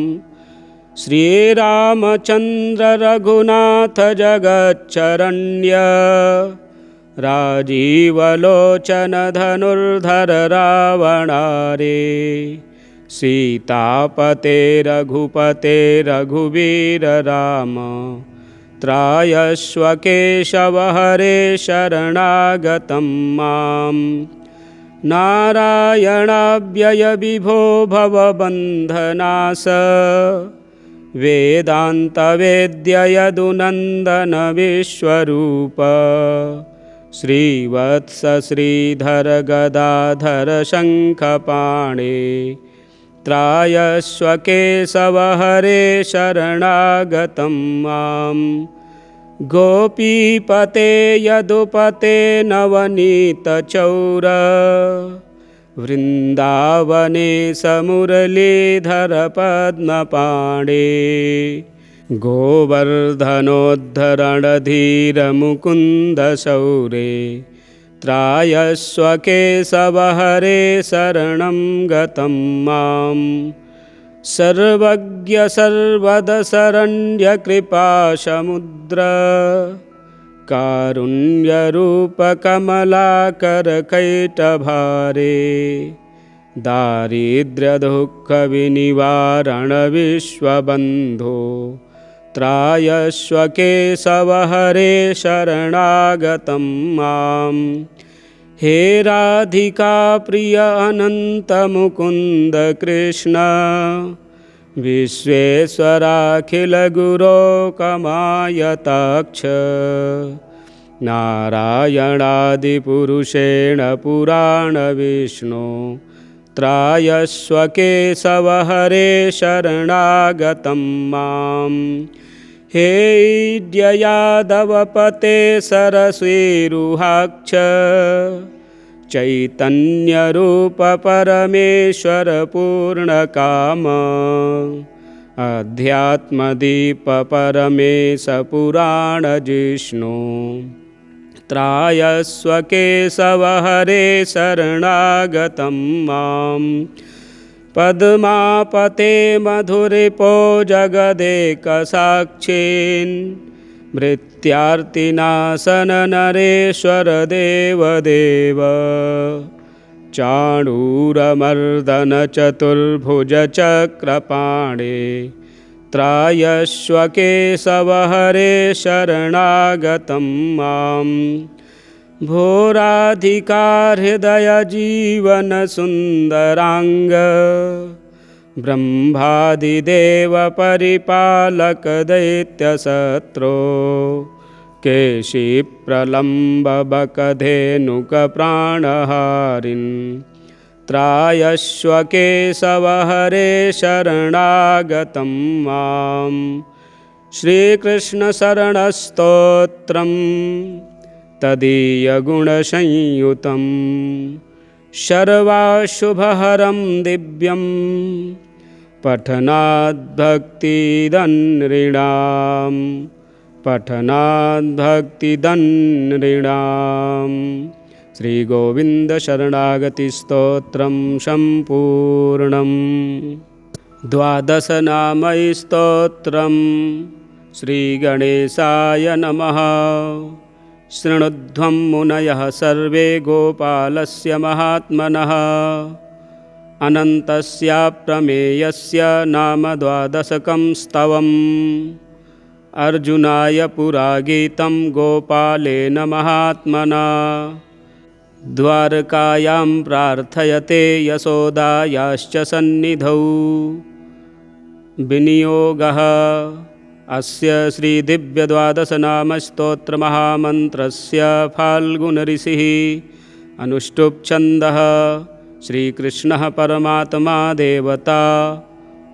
श्रीरामचन्द्र रघुनाथ जगच्चरण्य राजीवलोचन धनुर्धर रावणारे सीतापते रघुपते रघुवीर राम त्रायस्व केशव हरे शरणागतं माम्। नारायणाव्यय विभो भवबन्धनाश वेदान्त वेद्य यदुनन्दन विश्वरूप श्रीवत्स श्रीधर गदाधर शङ्खपाणे त्रायस्व केशव हरे शरणागतं माम्। गोपीपते यदुपते नवनीतचौर वृन्दावने मुरलीधर पद्मपाणे गोवर्धनोद्धरणधीर मुकुन्द शौरे त्रायस्व केशव हरे शरणं गतं माम्। सर्वज्ञ सर्वद शरण्य कृपासमुद्र कारुण्यरूप कमलाकर कैटभारे दारिद्र्य दुःख विनिवारण विश्वबन्धो त्रायस्व केशव हरे शरणागतं माम्। हे राधिका प्रिय अनंत मुकुंद कृष्ण विश्वेश्वराखिल गुरो कमायताक्ष नारायणादिपुरुषेण पुराण विष्णु त्रायस्व केशव हरे शरणागतं माम्। हे यादवपते सरस्वीरुहाक्ष चैतन्यरूप परमेश्वर पूर्णकाम अध्यात्मदीप परमेश पुराण जिष्णु त्रायस्व केशव हरे शरणागतं माम्। पद्मापते मधुरिपो जगदेकसाक्षीन् मृत्यार्तिनाशन नरेश्वर देवदेव चाणूरमर्दन चतुर्भुज चक्रपाणे त्रायस्व केशव हरे शरणागतं माम्। भोराधिका हृदय जीवन सुंदरांग ब्रह्मादिदेव परिपालक दैत्यशत्रो केशी प्रलम्ब बकधेनुक प्राणहारिन् त्रायस्व केशव हरे शरणागतं माम्। श्रीकृष्ण शरणस्तोत्रम् तदीयगुणसंयुतं सर्वाशुभहरं दिव्यं पठनाद्भक्तिदन्नृणां पठनाद्भक्तिदन्नृणां श्रीगोविन्दशरणागतिस्तोत्रं सम्पूर्णम्। 12नामस्तोत्रं श्रीगणेशाय नमः। शृणुध्वं मुनयः सर्वे गोपालस्य महात्मनः। अनन्तस्याप्रमेयस्य नाम 12कं स्तवम्। अर्जुनाय पुरा गीतं गोपालेन महात्मना। द्वारकायां प्रार्थयते यशोदायाश्च सन्निधौ। विनियोगः अस्य श्रीदिव्यद्वादशनामस्तोत्रमहामन्त्रस्य फाल्गुनऋषिः अनुष्टुप्छन्दः श्रीकृष्णः परमात्मा देवता।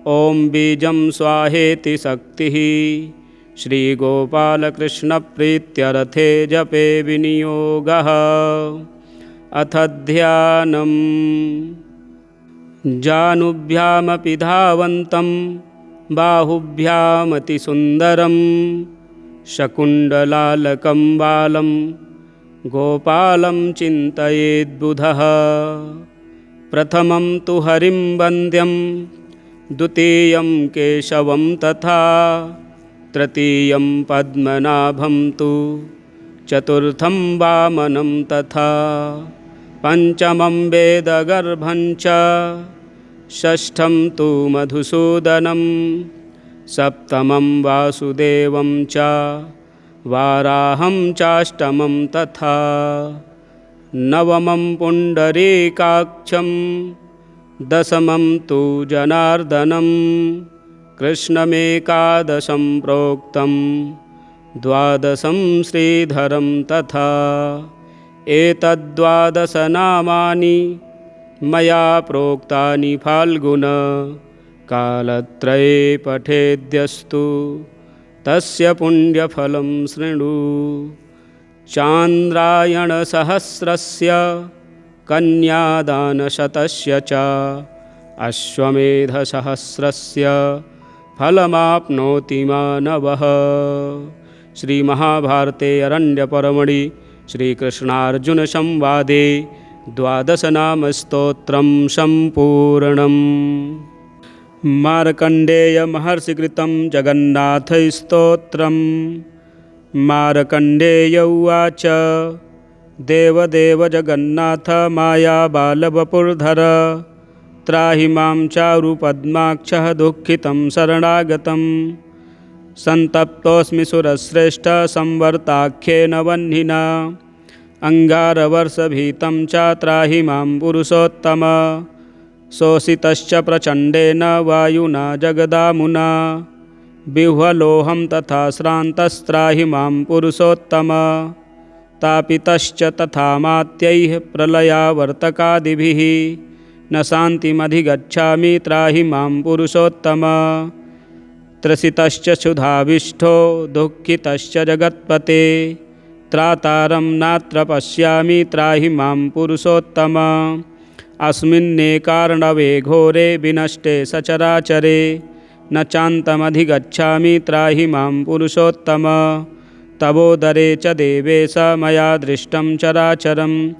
ॐ बीजं स्वाहेति शक्तिः श्रीगोपालकृष्णप्रीत्यर्थे जपे विनियोगः। अथ ध्यानम्। जानुभ्यामपि धावन्तं बाहुभ्यामतिसुन्दरं शकुण्डलालकं बालं गोपालं चिन्तयेद्बुधः। प्रथमं तु हरिं वन्द्यं द्वितीयं केशवं तथा तृतीयं पद्मनाभं तु चतुर्थं वामनं तथा पञ्चमं वेदगर्भं च षष्ठं तु मधुसूदनं सप्तमं वासुदेवं च वाराहं चाष्टमं तथा नवमं पुण्डरीकाक्षं दशमं तु जनार्दनं कृष्णमेकादशं प्रोक्तं द्वादशं श्रीधरं तथा एतद्12 मया प्रोक्तानि फाल्गुन कालत्रये पठेद्यस्तु तस्य पुण्यफलं शृणु। चान्द्रायणसहस्रस्य कन्यादानशतस्य च अश्वमेधसहस्रस्य फलमाप्नोति मानवः। श्रीमहाभारते अरण्यपर्वणि श्रीकृष्णार्जुनसंवादे 12नामस्तोत्रं सम्पूर्णम्। मार्कण्डेयमहर्षिकृतं जगन्नाथस्तोत्रम्। मार्कण्डेय उवाच देवदेव जगन्नाथ मायाबालवपुर्धर त्राहि मां चारुपद्माक्षः दुःखितं शरणागतं। सन्तप्तोऽस्मि सुरश्रेष्ठ संवर्ताख्येन वह्निना अङ्गारवर्षभीतं च त्राहि मां पुरुषोत्तम। शोषितश्च प्रचण्डेन वायुना जगदामुना विह्वलोऽहं तथा श्रान्तस्त्राहि मां पुरुषोत्तम। तापितश्च तथा मात्यैः प्रलयावर्तकादिभिः न शान्तिमधिगच्छामि त्राहि मां पुरुषोत्तम। त्रसितश्च क्षुधाविष्ठो दुःखितश्च जगत्पते त्रातारं नात्र पश्यामि त्राहि मां पुरुषोत्तम। अस्मिन्नेकार्णवे घोरे विनष्टे सचराचरे न चान्तमधिगच्छामि त्राहि मां पुरुषोत्तम। तवोदरे च देवेश मया दृष्टं चराचरं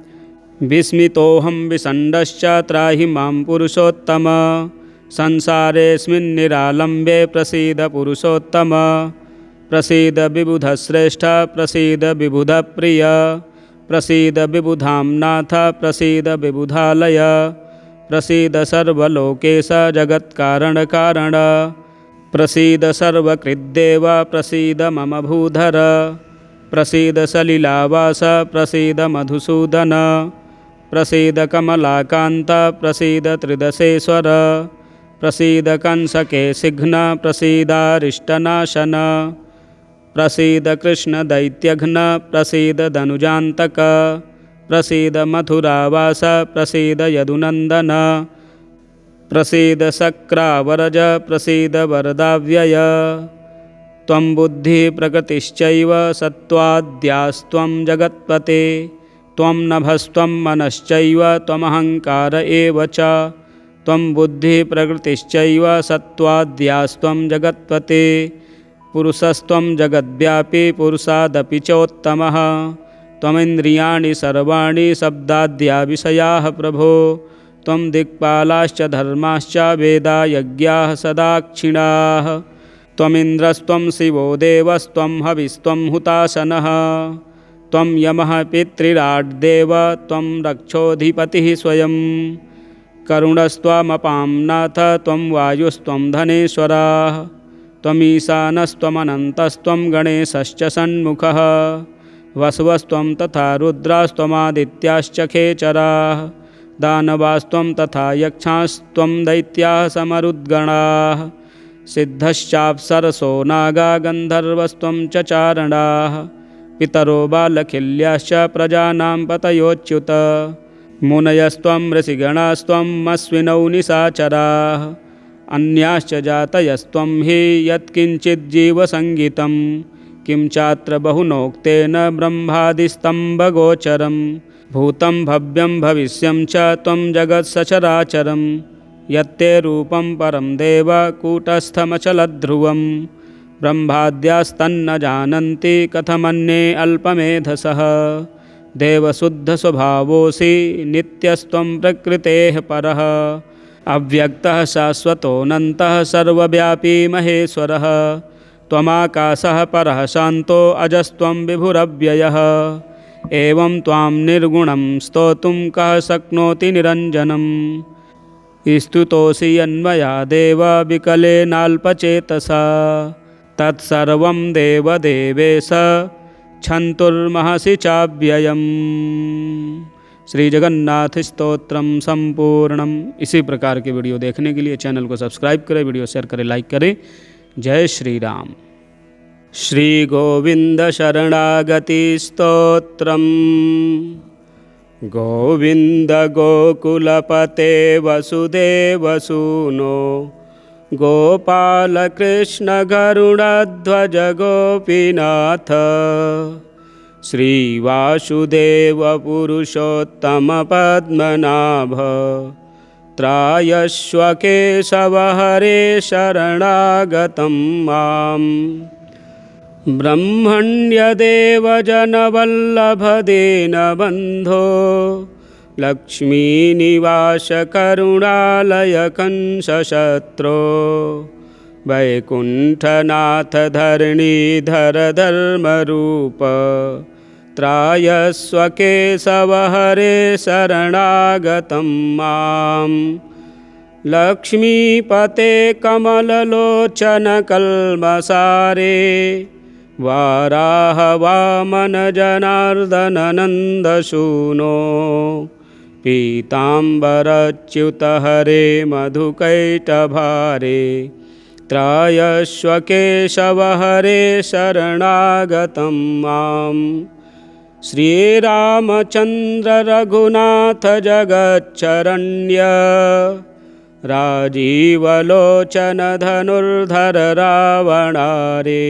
विस्मितोऽहं विषण्डश्च त्राहि मां पुरुषोत्तम। संसारेऽस्मिन्निरालम्बे प्रसीद पुरुषोत्तम। प्रसीद विबुधश्रेष्ठ प्रसीद विबुधप्रिय प्रसीद विबुधाम्नाथ प्रसीद विबुधालय प्रसीद सर्वलोकेश जगत्कारणकारण प्रसीद सर्वकृद्देव प्रसीद मम भूधर प्रसीद सलिलावास प्रसीद मधुसूदन प्रसीद कमलाकान्त प्रसीद त्रिदशेश्वर प्रसीद कंसकेशिघ्न प्रसीदारिष्टनाशन प्रसीद कृष्णदैत्यघ्न प्रसीद धनुजान्तक प्रसीद मथुरावास प्रसीद यदुनन्दन प्रसीद शक्रावरज प्रसीद वरदाव्यय। त्वं बुद्धिप्रकृतिश्चैव सत्त्वाद्यास्त्वं जगत्पते त्वं नभस्त्वं मनश्चैव त्वमहङ्कार एव च। त्वं बुद्धिप्रकृतिश्चैव सत्त्वाद्यास्त्वं जगत्पते पुरुषस्त्वं जगद्व्यापी पुरुषादपि चोत्तमः त्वमिन्द्रियाणि सर्वाणि शब्दाद्या विषयाः प्रभो त्वं दिक्पालाश्च धर्माश्च वेदा यज्ञाः सदाक्षिणाः त्वमिन्द्रस्त्वं शिवो देवस्त्वं हविस्त्वं हुताशनः त्वं यमः पितृराड्देव त्वं रक्षोऽधिपतिः स्वयं करुणस्त्वमपां नाथ त्वं वायुस्त्वं धनेश्वराः त्वमीशानस्त्वमनन्तस्त्वं गणेशश्च षण्मुखः वसवस्त्वं तथा रुद्रास्त्वमादित्याश्च खेचराः दानवास्त्वं तथा यक्षास्त्वं दैत्याः समरुद्गणाः सिद्धश्चाप्सरसो नागा गन्धर्वस्त्वं च चारणाः पितरो बालखिल्याश्च प्रजानां पतयोच्युत मुनयस्त्वं ऋषिगणास्त्वं अश्विनौ निशाचराः अन्याश्च जातयस्त्वं हि यत्किञ्चिज्जीवसङ्गितं किं चात्र बहुनोक्तेन ब्रह्मादिस्तम्भगोचरं भूतं भव्यं भविष्यं च त्वं जगत्सचराचरं यत्ते रूपं परं देव कूटस्थमचलध्रुवं ब्रह्माद्यास्तन्न जानन्ति कथमन्ये अल्पमेधसः देवशुद्धस्वभावोऽसि नित्यस्त्वं प्रकृतेः परः अव्यक्तः शाश्वतोऽनन्तः सर्वव्यापी महेश्वरः त्वमाकाशः परः शान्तो अजस्त्वं विभुरव्ययः एवं त्वां निर्गुणं स्तोतुं कः शक्नोति निरञ्जनम् स्तुतोऽसि यन्मया देव विकलेनाल्पचेतसा तत्सर्वं देवदेवेश क्षन्तुर्महसि चाव्ययम्। श्री जगन्नाथ स्तोत्रम संपूर्णम। इसी प्रकार के वीडियो देखने के लिए चैनल को सब्सक्राइब करें, वीडियो शेयर करें, लाइक करें। जय श्री राम। श्री गोविंद शरणागति स्तोत्रम। गोविंद गोकुलपते वसुदेव सूनो गोपाल कृष्ण गरुड़ध्वज गोपीनाथ श्रीवासुदेव पुरुषोत्तम पद्मनाभ त्रायस्व केशव हरे शरणागतं माम् ब्रह्मण्यदेव जनवल्लभ दीनबन्धो लक्ष्मीनिवास करुणालय कंसशत्रो वैकुण्ठनाथ धरणीधर धर्मरूप त्रायस्व केशव हरे शरणागतं माम् लक्ष्मीपते कमललोचन कल्मषारे वाराह वामन जनार्दन नन्दसूनो पीताम्बरच्युत हरे मधुकैटभारे त्रायस्व केशव हरे शरणागतं माम् श्रीरामचन्द्र रघुनाथ जगच्चरण्य राजीवलोचन धनुर्धर रावणारे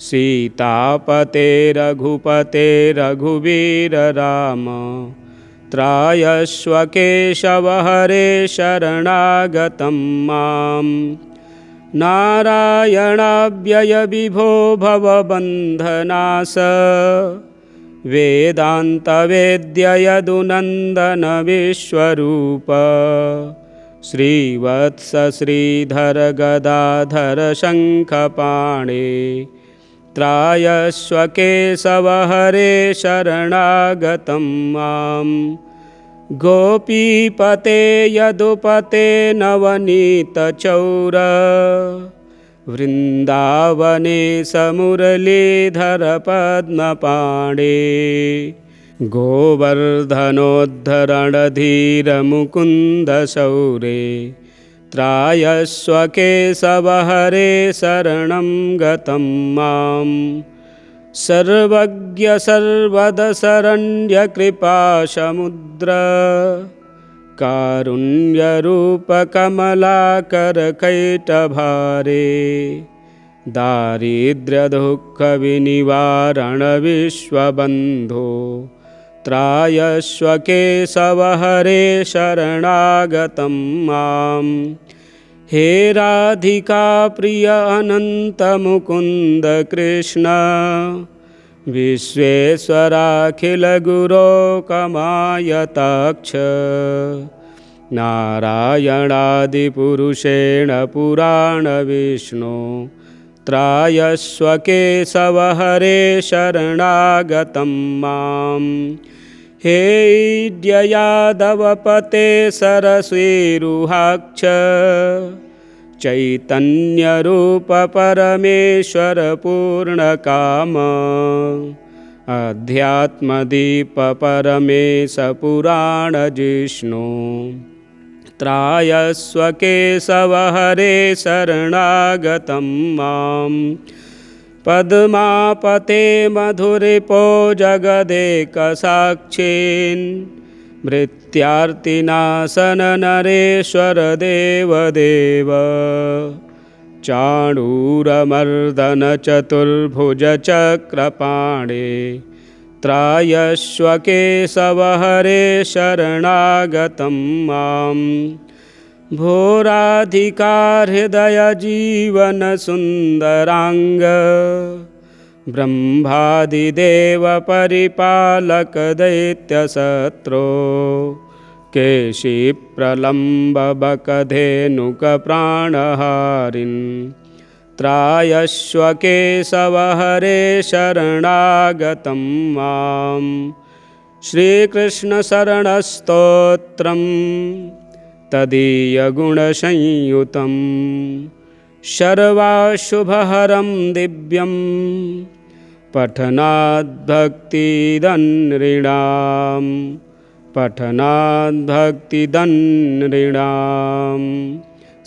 सीतापते रघुपते रघुवीर राम त्रायस्व केशव हरे शरणागतं माम् नारायणाव्यय विभो भवबन्धनाश वेदांत वेद्य यदुनन्दन विश्वरूप श्रीवत्स श्रीधर गदाधर शङ्खपाणे त्रायस्व केशव हरे शरणागतं माम् गोपीपते यदुपते नवनीतचौर वृन्दावने मुरलीधर पद्मपाणे गोवर्धनोद्धरणधीर मुकुन्द शौरे त्रायस्व केशव हरे शरणं गतं माम् सर्वज्ञ सर्वद शरण्य कृपासमुद्र कारुण्यरूप कमलाकर कैटभारे दारिद्र्यदुःख विनिवारण विश्वबन्धो त्रायस्व केशव हरे शरणागतं माम् हे राधिका प्रिय अनंत मुकुंद कृष्ण विश्वेश्वराखिल गुरो कमायताक्ष नारायणादिपुरुषेण पुराण विष्णु त्रायस्व केशव हरे शरणागतं मां हे यादवपते सरस्वीरुहाक्ष चैतन्यरूप परमेश्वर पूर्णकाम अध्यात्मदीप परमेश पुराण जिष्णु त्रायस्व केशव हरे शरणागतं मां पद्मापते मधुरिपो जगदेकसाक्षीन् मृत्यार्तिनाशन नरेश्वर देवदेव चाणूरमर्दन चतुर्भुज चक्रपाणे त्रायस्व केशव हरे शरणागतं मां भो राधिका हृदय जीवन सुंदरांग ब्रह्मादिदेव परिपालक दैत्यशत्रो केशी प्रलम्ब बकधेनुक प्राणहारिन् त्रायस्व केशव हरे शरणागतं मां श्रीकृष्ण शरणस्तोत्रम् तदीयगुणसंयुतं सर्वाशुभहरं दिव्यं पठनाद्भक्तिदन्नृणां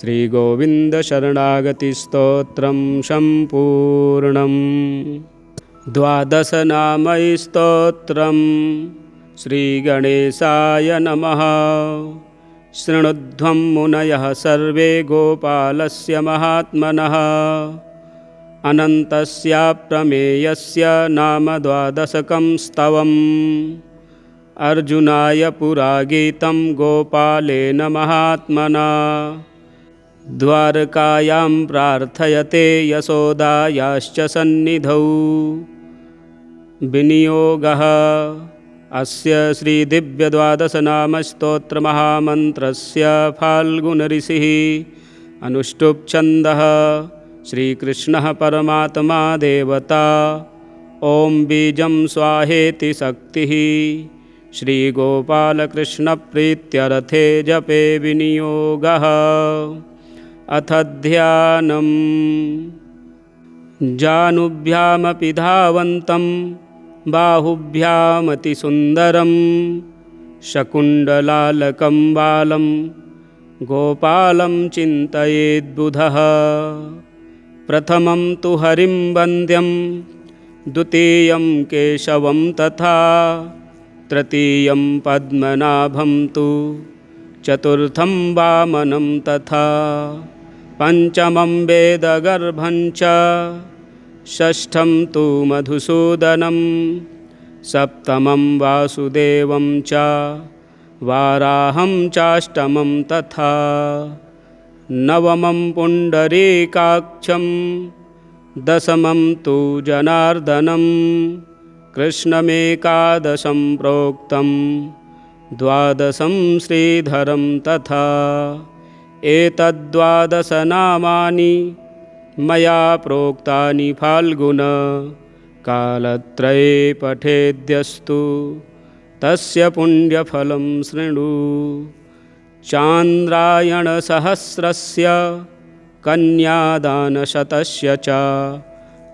श्रीगोविन्दशरणागतिस्तोत्रं सम्पूर्णम् 12 स्तोत्रं श्रीगणेशाय नमः। शृणुध्वं मुनयः सर्वे गोपालस्य महात्मनः अनन्तस्याप्रमेयस्य नाम 12 स्तवम् अर्जुनाय पुरागीतं गोपालेन महात्मना द्वारकायां प्रार्थयते यशोदायाश्च सन्निधौ विनियोगः अस्य श्रीदिव्यद्वादशनामस्तोत्रमहामन्त्रस्य फाल्गुनऋषिः अनुष्टुप्छन्दः श्रीकृष्णः परमात्मा देवता ॐ बीजं स्वाहेति शक्तिः श्रीगोपालकृष्णप्रीत्यर्थे जपे विनियोगः। अथ ध्यानम् जानुभ्यामपि धावन्तं बाहुभ्यामतिसुन्दरं शकुण्डलालकं बालं गोपालं चिन्तयेद्बुधः प्रथमं तु हरिं वन्द्यं द्वितीयं केशवं तथा तृतीयं पद्मनाभं तु चतुर्थं वामनं तथा पंचमं वेदगर्भं च षष्ठं तु मधुसूदनं सप्तमं वासुदेवं च वाराहं चाष्टमं तथा नवमं पुण्डरीकाक्षं दशमं तु जनार्दनं कृष्णमेकादशं प्रोक्तं द्वादशं श्रीधरं तथा एतद्12 नामानि मया प्रोक्तानि फाल्गुन कालत्रये पठेद्यस्तु तस्य पुण्यफलं शृणु। चान्द्रायणसहस्रस्य कन्यादानशतस्य च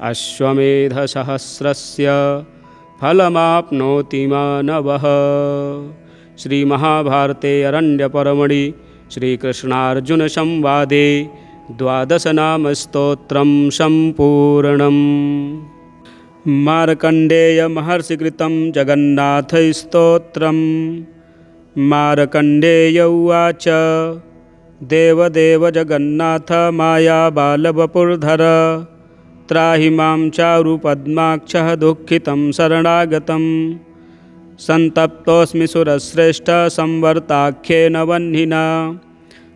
अश्वमेधसहस्रस्य फलमाप्नोति मानवः। श्रीमहाभारते अरण्यपर्वणि श्रीकृष्णार्जुनसंवादे 12 नामस्तोत्रं सम्पूर्णम्। मार्कण्डेय महर्षिकृतं जगन्नाथस्तोत्रम्। मार्कण्डेय उवाच देवदेव जगन्नाथ मायाबालवपुर्धर त्राहि मां चारुपद्माक्षः दुःखितं शरणागतं सन्तप्तोऽस्मि सुरश्रेष्ठ संवर्ताख्येन वह्निना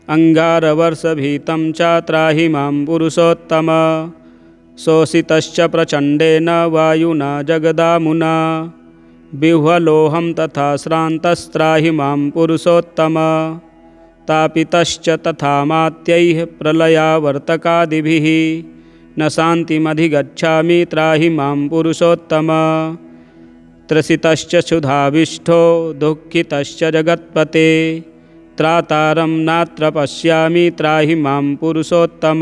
अंगारवर्षभीतं च त्राहि मां पुरुषोत्तम शोषितश्च प्रचण्डेन वायुना जगदामुना बिह्वलोहं तथा श्रान्तस्त्राहि मां पुरुषोत्तम तापितश्च तथा मात्यैः प्रलयावर्तकादिभिः न शान्तिमधिगच्छामि त्राहि मां पुरुषोत्तम त्रसितश्च क्षुधाविष्ठो दुःखितश्च जगत्पते त्रातारं नात्र पश्यामि त्राहि मां पुरुषोत्तम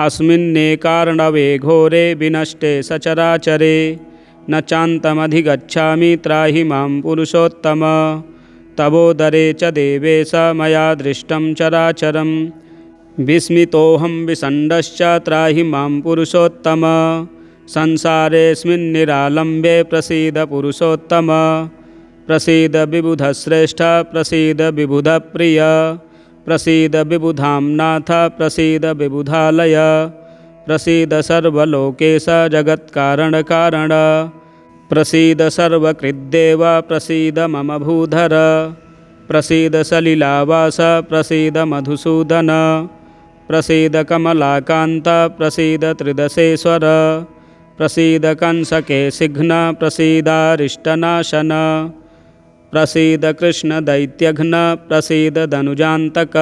अस्मिन्नेकार्णवे घोरे विनष्टे सचराचरे न चान्तमधिगच्छामि त्राहि मां पुरुषोत्तम तवोदरे च देवेश मया दृष्टं चराचरं विस्मितोऽहं विषण्डश्च त्राहि मां पुरुषोत्तम संसारेऽस्मिन्निरालम्बे प्रसीद पुरुषोत्तम प्रसीद विबुधश्रेष्ठ प्रसीद विबुधप्रिय प्रसीद विबुधाम्नाथ प्रसीद विबुधालय प्रसीद सर्वलोकेश जगत्कारणकारण प्रसीद सर्वकृद्देव प्रसीद मम भूधर प्रसीद सलिलावास प्रसीद मधुसूदन प्रसीद कमलाकान्त प्रसीद त्रिदशेश्वर प्रसीद कंसकेशिघ्न प्रसीदारिष्टनाशन प्रसीद कृष्णदैत्यघ्न प्रसीद धनुजान्तक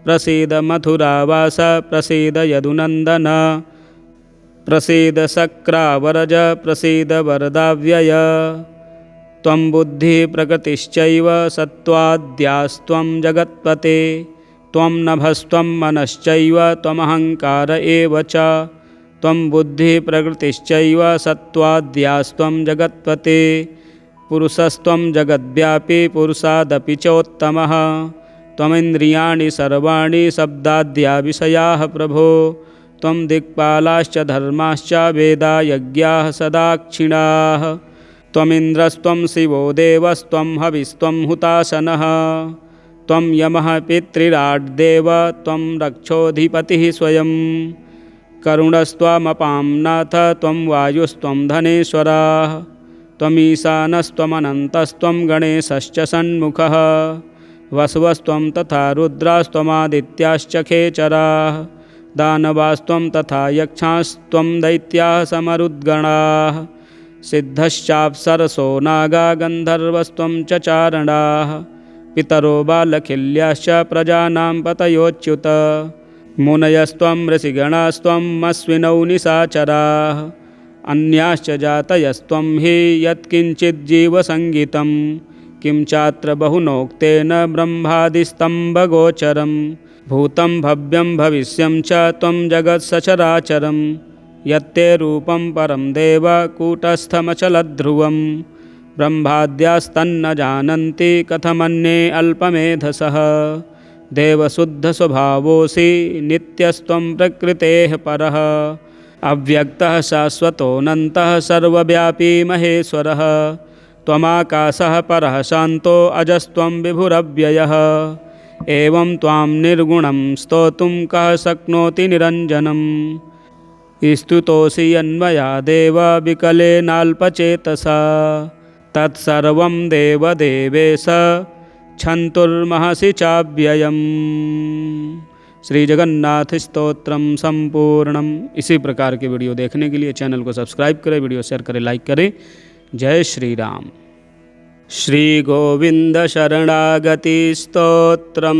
प्रसीद मथुरावास प्रसीद यदुनन्दन प्रसीद शक्रावरज प्रसीद वरदाव्यय त्वं बुद्धिः प्रकृतिश्चैव सत्त्वाद्यास्त्वं जगत्पते त्वं नभस्त्वं मनश्चैव त्वमहङ्कार एव च त्वं बुद्धिः प्रकृतिश्चैव सत्त्वाद्यास्त्वं जगत्पते पुरुषस्त्वं जगद्व्यापी पुरुषादपि चोत्तमः त्वमिन्द्रियाणि सर्वाणि शब्दाद्या विषयाः प्रभो त्वं दिक्पालाश्च धर्माश्च वेदा यज्ञाः सदाक्षिणाः त्वमिन्द्रस्त्वं शिवो देवस्त्वं हविस्त्वं हुताशनः त्वं यमः पितृराड्देव त्वं रक्षोऽधिपतिः स्वयं करुणस्त्वमपां नाथ त्वं वायुस्त्वं धनेश्वराः त्वमीशानस्त्वमनन्तस्त्वं गणेशश्च षण्मुखः वसवस्त्वं तथा रुद्रास्त्वमादित्याश्च खेचराः दानवास्त्वं तथा यक्षास्त्वं दैत्याः समरुद्गणाः सिद्धश्चाप्सरसो नागा गन्धर्वस्त्वं च चारणाः पितरो बालखिल्याश्च प्रजानां पतयोच्युत मुनयस्त्वं ऋषिगणास्त्वं अश्विनौ निशाचराः अन्याश्च जातयस्त्वं हि यत्किञ्चिज्जीवसङ्गितं किं चात्र बहुनोक्तेन ब्रह्मादिस्तम्भगोचरं भूतं भव्यं भविष्यं च त्वं जगत्सचराचरं यत्ते रूपं परं देव कूटस्थमचलध्रुवं ब्रह्माद्यास्तन्न जानन्ति कथमन्ये अल्पमेधसः देवशुद्धस्वभावोऽसि नित्यस्त्वं प्रकृतेः परः अव्यक्तः शाश्वतोऽनन्तः सर्वव्यापी महेश्वरः त्वमाकाशः परः शान्तो अजस्त्वं विभुरव्ययः एवं त्वां निर्गुणं स्तोतुं कः शक्नोति निरञ्जनम् स्तुतोऽसि यन्मया देव विकलेनाल्पचेतसा तत्सर्वं देवदेवेश क्षन्तुर्महसि चाव्ययम्। श्री जगन्नाथ स्तोत्रम संपूर्णम। इसी प्रकार के वीडियो देखने के लिए चैनल को सब्सक्राइब करें, वीडियो शेयर करें, लाइक करें। जय श्री राम। श्री गोविंद शरणागति स्तोत्रम।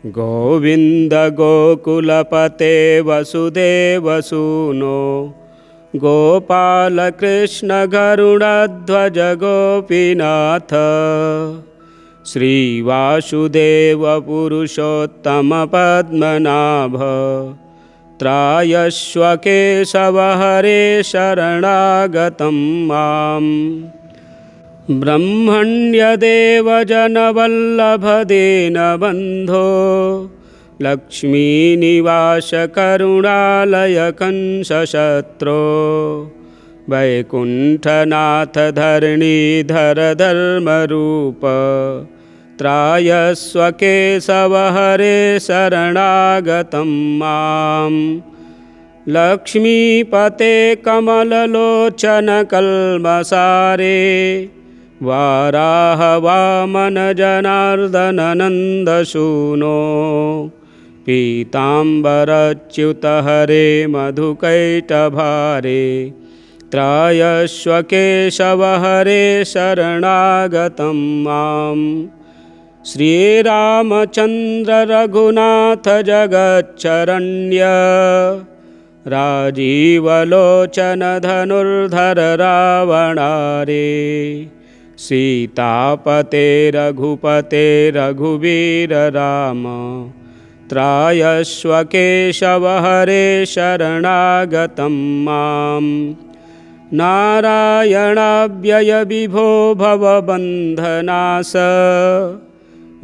गोविंद गोकुलपते वसुदेवसूनो गोपाल कृष्ण गरुडध्वज गोपीनाथ श्रीवासुदेव पुरुषोत्तम पद्मनाभ त्रायस्व केशव हरे शरणागतं माम् ब्रह्मण्यदेव जनवल्लभ दीनबन्धो लक्ष्मीनिवास करुणालय कंसशत्रो वैकुण्ठनाथ धरणीधर धर्मरूप त्रायस्व केशव हरे शरणागतं माम् लक्ष्मीपते कमललोचन कल्मषारे वाराह वामन जनार्दन नन्दसूनो पीताम्बरच्युत हरे मधुकैटभारे त्रायस्व केशव हरे शरणागतं मां श्रीरामचन्द्र रघुनाथ जगच्चरण्य राजीवलोचन धनुर्धर रावणारे सीतापते रघुपते रघुवीर राम त्रायस्व केशव हरे शरणागतं मां नारायणाव्यय विभो भवबन्धनाश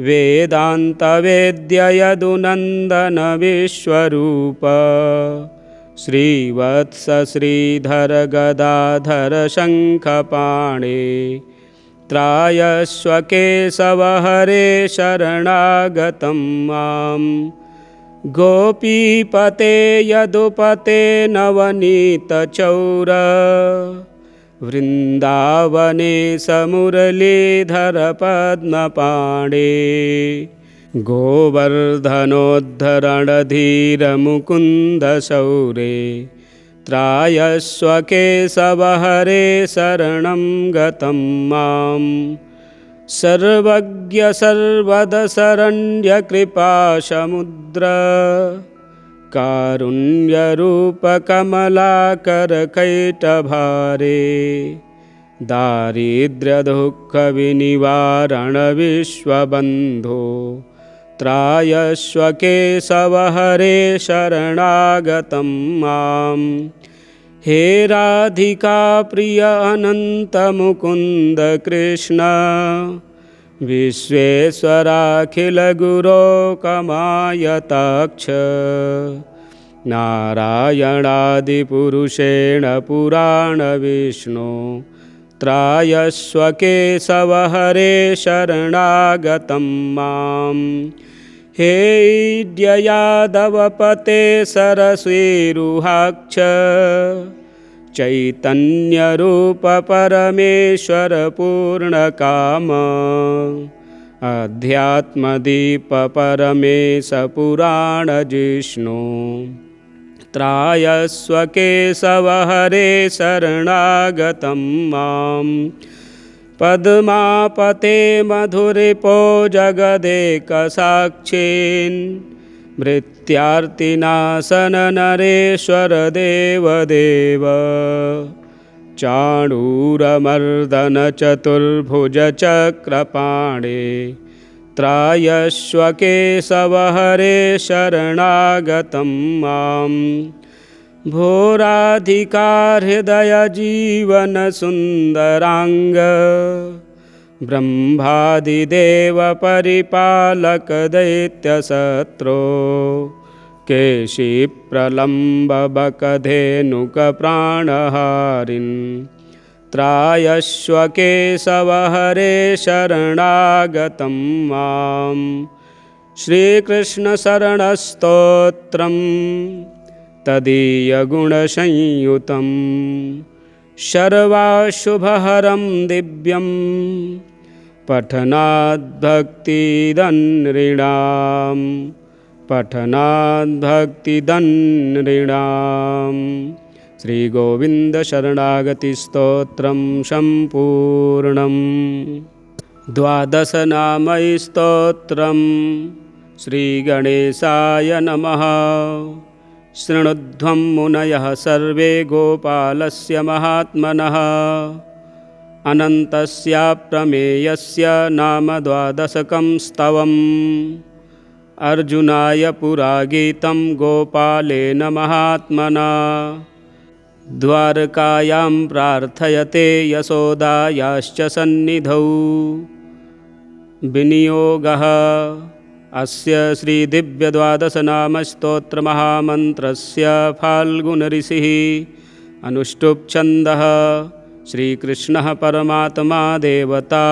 वेदान्तवेद्य यदुनन्दन विश्वरूप श्रीवत्स श्रीधर गदाधर शङ्खपाणे त्रायस्व केशव हरे शरणागतं मां गोपीपते यदुपते नवनीतचौर वृन्दावने मुरलीधर पद्मपाणे गोवर्धनोद्धरणधीर मुकुन्द शौरे त्रायस्व केशव हरे शरणं गतं मां सर्वज्ञ सर्वदशरण्य कृपासमुद्र कारुण्यरूप कमलाकर कैटभारे दारिद्र्यदुःख विनिवारण विश्वबन्धो त्रायस्व केशव हरे शरणागतं मां हे राधिका प्रिय अनंत मुकुंद कृष्ण विश्वेश्वराखिल गुरो कमायताक्ष नारायणादिपुरुषेण पुराण विष्णु त्रायस्व केशव हरे शरणागतं मां हे यादवपते सरस्वीरुहाक्ष चैतन्यरूप परमेश्वर पूर्णकाम अध्यात्मदीप परमेश पुराण जिष्णु त्रायस्व केशव हरे शरणागतं मां पद्मापते मधुरिपो जगदेकसाक्षीन् मृत्यार्तिनाशन नरेश्वर देवदेव चाणूरमर्दन चतुर्भुज चक्रपाणे त्रायस्व केशव हरे शरणागतं मां भोराधिका हृदय जीवन सुंदरांग ब्रह्मादिदेव परिपालक दैत्यशत्रो केशी प्रलम्ब बकधेनुक प्राणहारिन् त्रायस्व केशव हरे शरणागतं मां श्रीकृष्ण शरणस्तोत्रम् तदीयगुणसंयुतं सर्वाशुभहरं दिव्यं पठनाद्भक्तिदन्नृणां श्रीगोविन्दशरणागतिस्तोत्रं सम्पूर्णम् 12 स्तोत्रं श्रीगणेशाय नमः। शृणुध्वं मुनयः सर्वे गोपालस्य महात्मनः अनन्तस्याप्रमेयस्य नाम 12 स्तवम् अर्जुनाय पुरागीतं गोपालेन महात्मना द्वारकायां प्रार्थयते यशोदायाश्च सन्निधौ विनियोगः अस्य श्रीदिव्य 12 नाम स्तोत्र महामन्त्रस्य फाल्गुनऋषिः अनुष्टुप् छन्दः श्रीकृष्णः परमात्मा देवता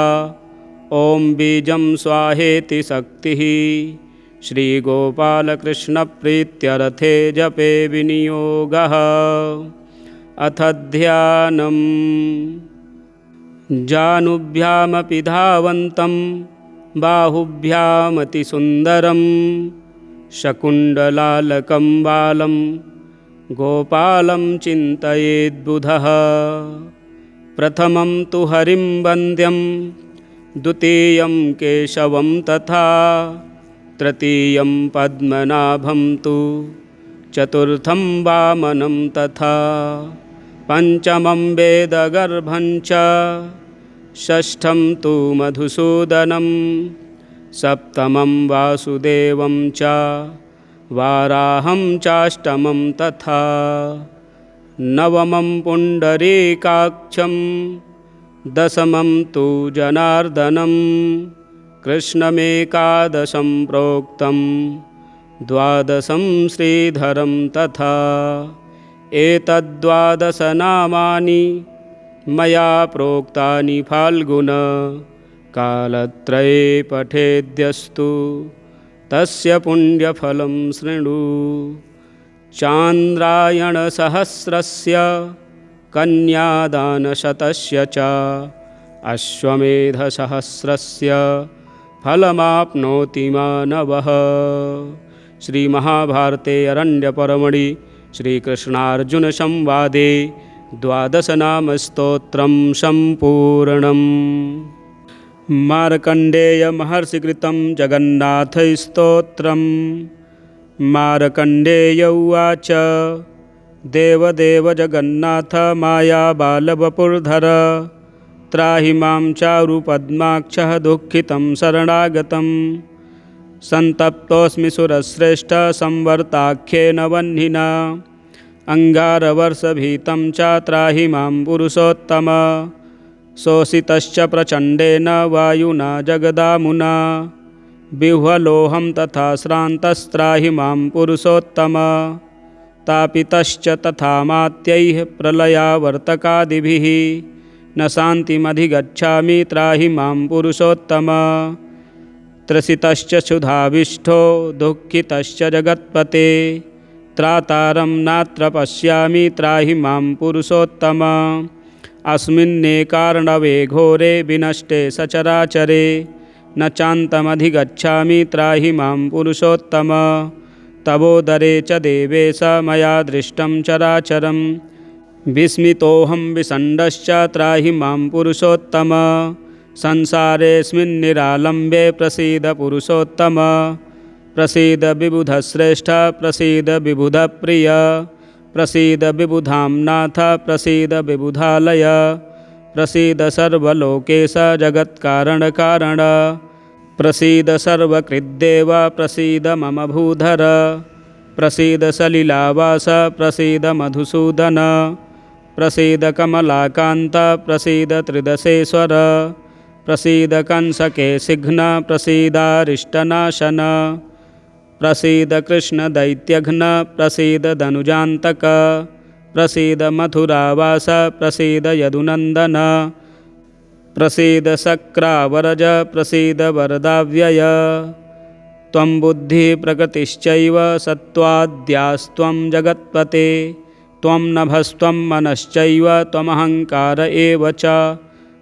ॐ बीजं स्वाहेति शक्तिः श्रीगोपालकृष्णप्रीत्यर्थे जपे विनियोगः। अथ ध्यानम् जानुभ्यामपि धावन्तं बाहुभ्यामतिसुन्दरं शकुण्डलालकं बालं गोपालं चिन्तयेद्बुधः। प्रथमं तु हरिं वन्द्यं द्वितीयं केशवं तथा तृतीयं पद्मनाभं तु चतुर्थं वामनं तथा पञ्चमं वेदगर्भं च षष्ठं तु मधुसूदनं सप्तमं वासुदेवं च वाराहं चाष्टमं तथा नवमं पुण्डरीकाक्षं दशमं तु जनार्दनं कृष्णमेकादशं प्रोक्तं द्वादशं श्रीधरं तथा एतद्द्वादशनामानि मया प्रोक्तानि फाल्गुन कालत्रये पठेद्यस्तु तस्य पुण्यफलं शृणु। चान्द्रायणसहस्रस्य कन्यादानशतस्य च अश्वमेधसहस्रस्य फलमाप्नोति मानवः। श्रीमहाभारते अरण्यपर्वणि श्रीकृष्णार्जुनसंवादे 12नामस्तोत्रं सम्पूर्णम्। मार्कण्डेयमहर्षिकृतं जगन्नाथस्तोत्रम्। मार्कण्डेय उवाच देवदेव जगन्नाथ मायाबालवपुर्धर त्राहि मां चारुपद्माक्षः दुःखितं शरणागतं सन्तप्तोऽस्मि सुरश्रेष्ठ संवर्ताख्येन वह्निना अङ्गारवर्षभीतं च त्राहि मां पुरुषोत्तम शोषितश्च प्रचण्डेन वायुना जगदामुना बिह्वलोहं तथा श्रान्तस्त्राहि मां पुरुषोत्तम तापितश्च तथा मात्यैः प्रलयावर्तकादिभिः न शान्तिमधिगच्छामि त्राहि मां पुरुषोत्तम त्रसितश्च क्षुधाविष्ठो दुःखितश्च जगत्पते त्रातारं नात्र पश्यामि त्राहि मां पुरुषोत्तम अस्मिन्नेकार्णवे घोरे विनष्टे सचराचरे न चान्तमधिगच्छामि त्राहि मां पुरुषोत्तम तवोदरे च देवेश मया दृष्टं चराचरं विस्मितोऽहं विषण्डश्च त्राहि मां पुरुषोत्तम संसारेऽस्मिन्निरालम्बे प्रसीद पुरुषोत्तम प्रसीद विबुधश्रेष्ठ प्रसीद विबुधप्रिय प्रसीद विबुधाम्नाथ प्रसीद विबुधालय प्रसीद सर्वलोकेश जगत्कारणकारण प्रसीद सर्वकृद्देव प्रसीद मम भूधर प्रसीद सलिलावास प्रसीद मधुसूदन प्रसीद कमलाकान्त प्रसीद त्रिदशेश्वर प्रसीद कंसकेशिघ्न प्रसीदारिष्टनाशन प्रसीद कृष्णदैत्यघ्न प्रसीद धनुजान्तक प्रसीद मथुरावास प्रसीद यदुनन्दन प्रसीद शक्रावरज प्रसीद वरदाव्यय त्वं बुद्धिप्रकृतिश्चैव सत्त्वाद्यास्त्वं जगत्पते त्वं नभस्त्वं मनश्चैव त्वमहङ्कार एव च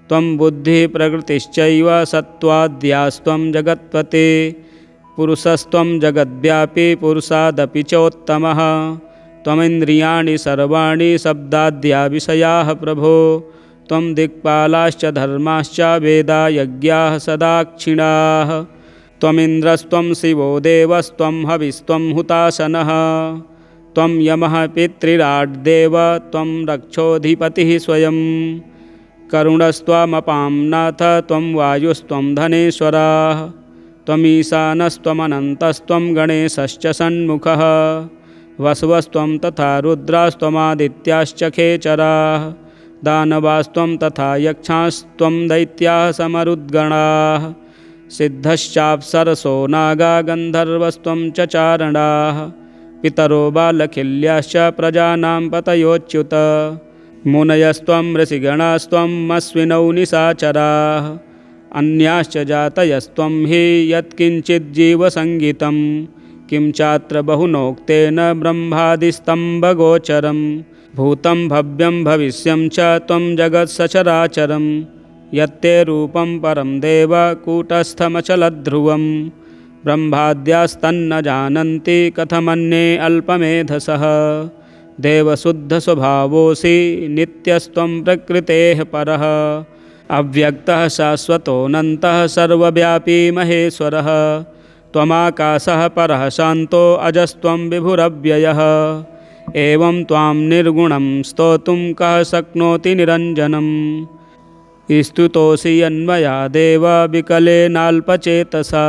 त्वं बुद्धिप्रकृतिश्चैव सत्त्वाद्यास्त्वं जगत्पते पुरुषस्त्वं जगद्व्यापी पुरुषादपि चोत्तमः त्वमिन्द्रियाणि सर्वाणि शब्दाद्या विषयाः प्रभो त्वं दिक्पालाश्च धर्माश्च वेदा यज्ञाः सदाक्षिणाः त्वमिन्द्रस्त्वं शिवो देवस्त्वं हविस्त्वं हुताशनः त्वं यमः पितृराड्देव त्वं रक्षोऽधिपतिः स्वयं करुणस्त्वमपां नाथ त्वं वायुस्त्वं धनेश्वराः त्वमीशानस्त्वमनन्तस्त्वं गणेशश्च षण्मुखः वसवस्त्वं तथा रुद्रास्त्वमादित्याश्च खेचराः दानवास्त्वं तथा यक्षास्त्वं दैत्याः समरुद्गणाः सिद्धश्चाप्सरसो नागा गन्धर्वस्त्वं च चारणाः पितरो बालखिल्याश्च प्रजानां पतयोच्युत मुनयस्त्वं ऋषिगणास्त्वं अश्विनौ निशाचराः अन्याश्च जातयस्त्वं हि यत्किञ्चिज्जीवसङ्गितं किं चात्र बहुनोक्तेन ब्रह्मादिस्तम्भगोचरं भूतं भव्यं भविष्यं च त्वं जगत्सचराचरं यत्ते रूपं परं देव कूटस्थमचलध्रुवं ब्रह्माद्यास्तन्न जानन्ति कथमन्ये अल्पमेधसः देवशुद्धस्वभावोऽसि नित्यस्त्वं प्रकृतेः परः अव्यक्तः शाश्वतोऽनन्तः सर्वव्यापी महेश्वरः त्वमाकाशः परः शान्तो अजस्त्वं विभुरव्ययः एवं त्वां निर्गुणं स्तोतुं कः शक्नोति निरञ्जनम् स्तुतोऽसि यन्मया देव विकलेनाल्पचेतसा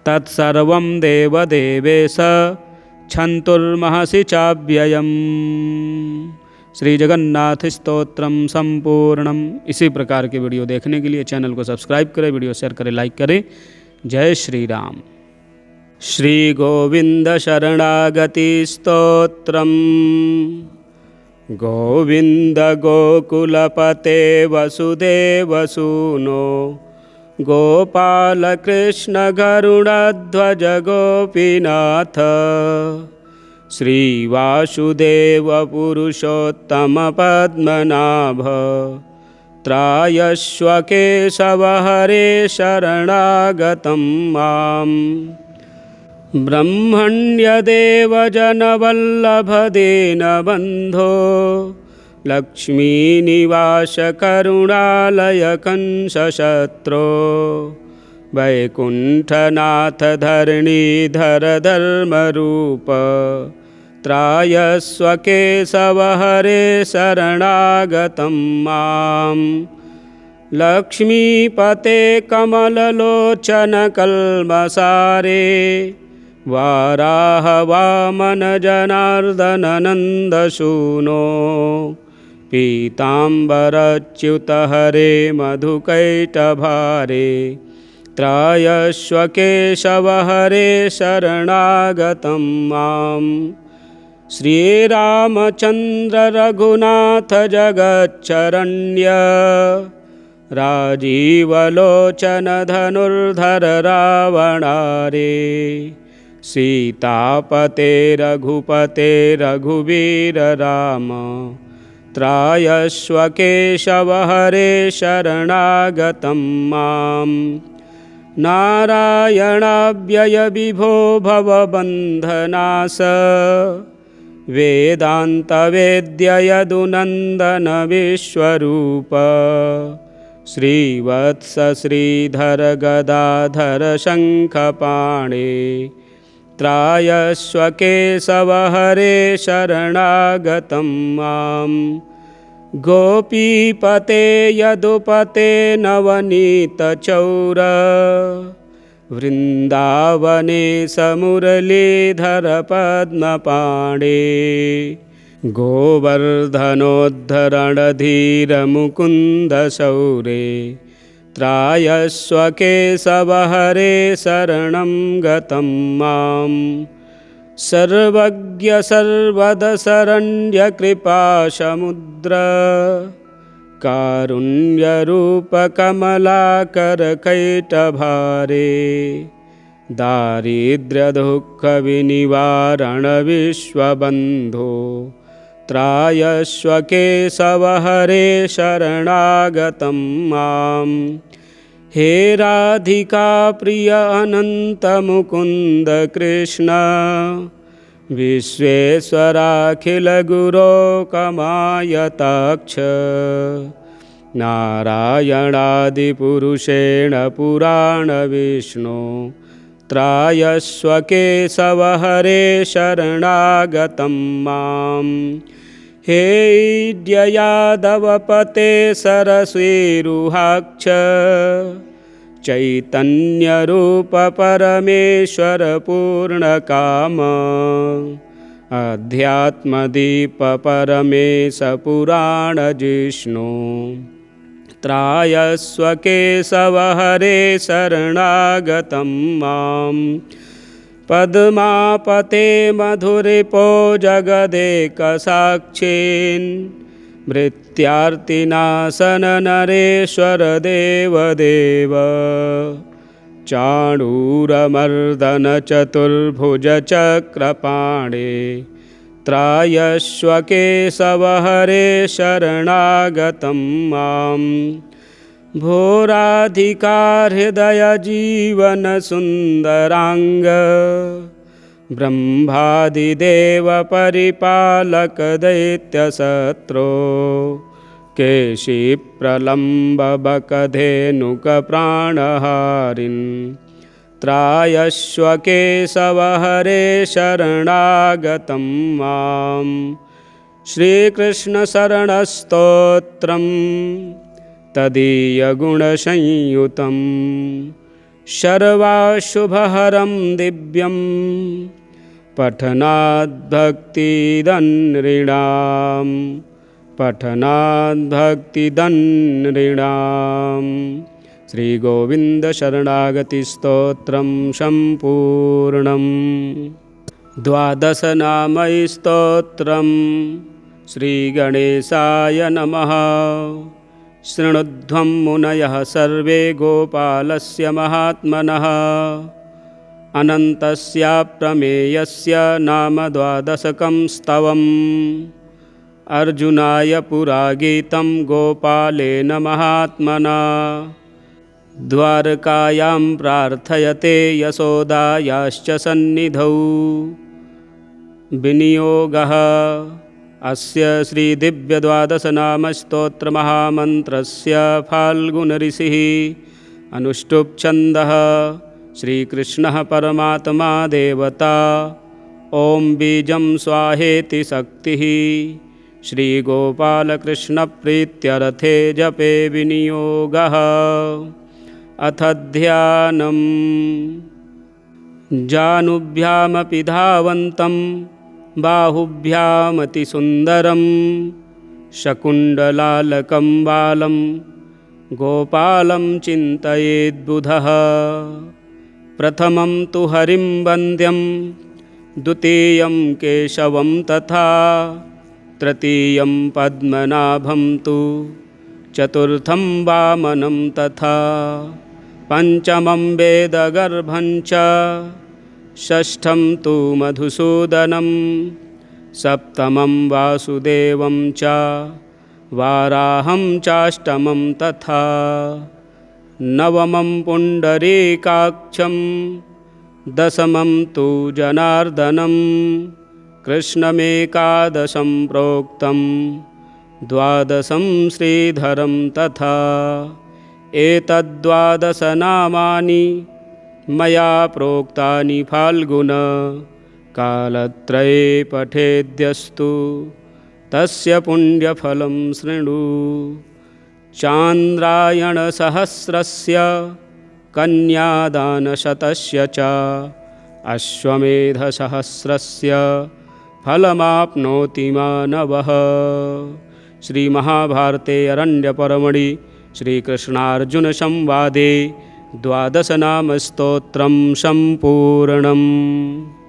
तत्सर्वं देवदेवेश क्षन्तुर्महसि चाव्ययम्। श्री जगन्नाथ स्तोत्रम संपूर्णम। इसी प्रकार के वीडियो देखने के लिए चैनल को सब्सक्राइब करें, वीडियो शेयर करें, लाइक करें। जय श्री राम। श्री गोविंद शरणागति स्तोत्रम। गोविंद गोकुलपते वसुदेव सूनो गोपाल कृष्ण गरुड़ध्वज गोपीनाथ श्रीवासुदेव पुरुषोत्तम पद्मनाभ त्रायस्व केशव हरे शरणागतं माम् ब्रह्मण्यदेव जनवल्लभ दीनबन्धो लक्ष्मीनिवास करुणालय कंसशत्रो वैकुण्ठनाथ धरणीधर धर्मरूप त्रायस्व केशव हरे शरणागतं माम् लक्ष्मीपते कमललोचन कल्मषारे वाराह वामन जनार्दन नन्दसूनो पीताम्बरच्युत हरे मधुकैटभारे त्रायस्व केशव हरे शरणागतं माम् श्रीरामचन्द्र रघुनाथ जगच्चरण्य राजीवलोचन धनुर्धर रावणारे सीतापते रघुपते रघुवीर राम त्रायस्व केशव हरे शरणागतं माम् नारायणाव्यय विभो भवबन्धनाश वेदान्तवेद्य यदुनन्दन विश्वरूप श्रीवत्स श्रीधर गदाधर शङ्खपाणे त्रायस्व केशव हरे शरणागतं माम् गोपीपते यदुपते नवनीतचौर वृन्दावने समुरलीधर पद्मपाणे गोवर्धनोद्धरणधीर मुकुन्द शौरे त्रायस्व केशव हरे शरणं गतं माम् सर्वज्ञ सर्वद शरण्य कृपासमुद्र कारुण्यरूप कमलाकर कैटभारे दारिद्र्य दुःख विनिवारण विश्वबन्धो त्रायस्व केशव हरे शरणागतं माम् हे राधिका प्रिय अनंत मुकुंद कृष्ण विश्वेश्वराखिल गुरो कमायताक्ष नारायणादिपुरुषेण पुराण विष्णु त्रायस्व केशव हरे शरणागतं माम् हे यादवपते सरस्वीरुहाक्ष चैतन्यरूप परमेश्वर पूर्णकाम अध्यात्मदीप परमेश पुराण जिष्णु त्रायस्व केशव हरे शरणागतं माम् पद्मापते मधुरिपो जगदेकसाक्षीन् मृत्यार्तिनाशन नरेश्वर देवदेव चाणूरमर्दन चतुर्भुज चक्रपाणे त्रायस्व केशव हरे शरणागतं माम् भोराधिकारहृदयजीवनसुन्दराङ्ग ब्रह्मादिदेवपरिपालकदैत्यशत्रो केशिप्रलम्बबकधेनुकप्राणहारिन् त्रायस्व केशव हरे शरणागतं मां श्रीकृष्णशरणस्तोत्रम् तदीयगुणसंयुतं सर्वाशुभहरं दिव्यं पठनाद्भक्तिदन्नृणां श्रीगोविन्दशरणागतिस्तोत्रं सम्पूर्णम्। 12 स्तोत्रम्। श्रीगणेशाय नमः। शृणुध्वं मुनयः सर्वे गोपालस्य महात्मनः अनन्तस्याप्रमेयस्य नाम 12 स्तवम्। अर्जुनाय पुरा गीतं गोपालेन महात्मना द्वारकायां प्रार्थयते यशोदायाश्च सन्निधौ। विनियोगः अस्य श्रीदिव्यद्वादशनामस्तोत्रमहामन्त्रस्य फाल्गुनऋषिः अनुष्टुप्छन्दः श्रीकृष्णः परमात्मा देवता। ॐ बीजं स्वाहेति शक्तिः श्रीगोपालकृष्णप्रीत्यर्थे जपे विनियोगः। अथ ध्यानम्। जानुभ्यामपि धावन्तं बाहुभ्यामतिसुन्दरं शकुण्डलालकं बालं गोपालं चिन्तयेद्बुधः। प्रथमं तु हरिं वन्द्यं द्वितीयं केशवं तथा तृतीयं पद्मनाभं तु चतुर्थं वामनं तथा पञ्चमं वेदगर्भं च षष्ठं तु मधुसूदनं सप्तमं वासुदेवं च वाराहं चाष्टमं तथा नवमं पुण्डरीकाक्षं दशमं तु जनार्दनं कृष्णमेकादशं प्रोक्तं द्वादशं श्रीधरं तथा। एतद्12 नामानि मया प्रोक्तानि फाल्गुन कालत्रये पठेद्यस्तु तस्य पुण्यफलं शृणु। चान्द्रायणसहस्रस्य कन्यादानशतस्य च अश्वमेधसहस्रस्य फलमाप्नोति मानवः। श्रीमहाभारते अरण्यपर्वणि श्रीकृष्णार्जुनसंवादे 12 नामस्तोत्रं सम्पूर्णम्।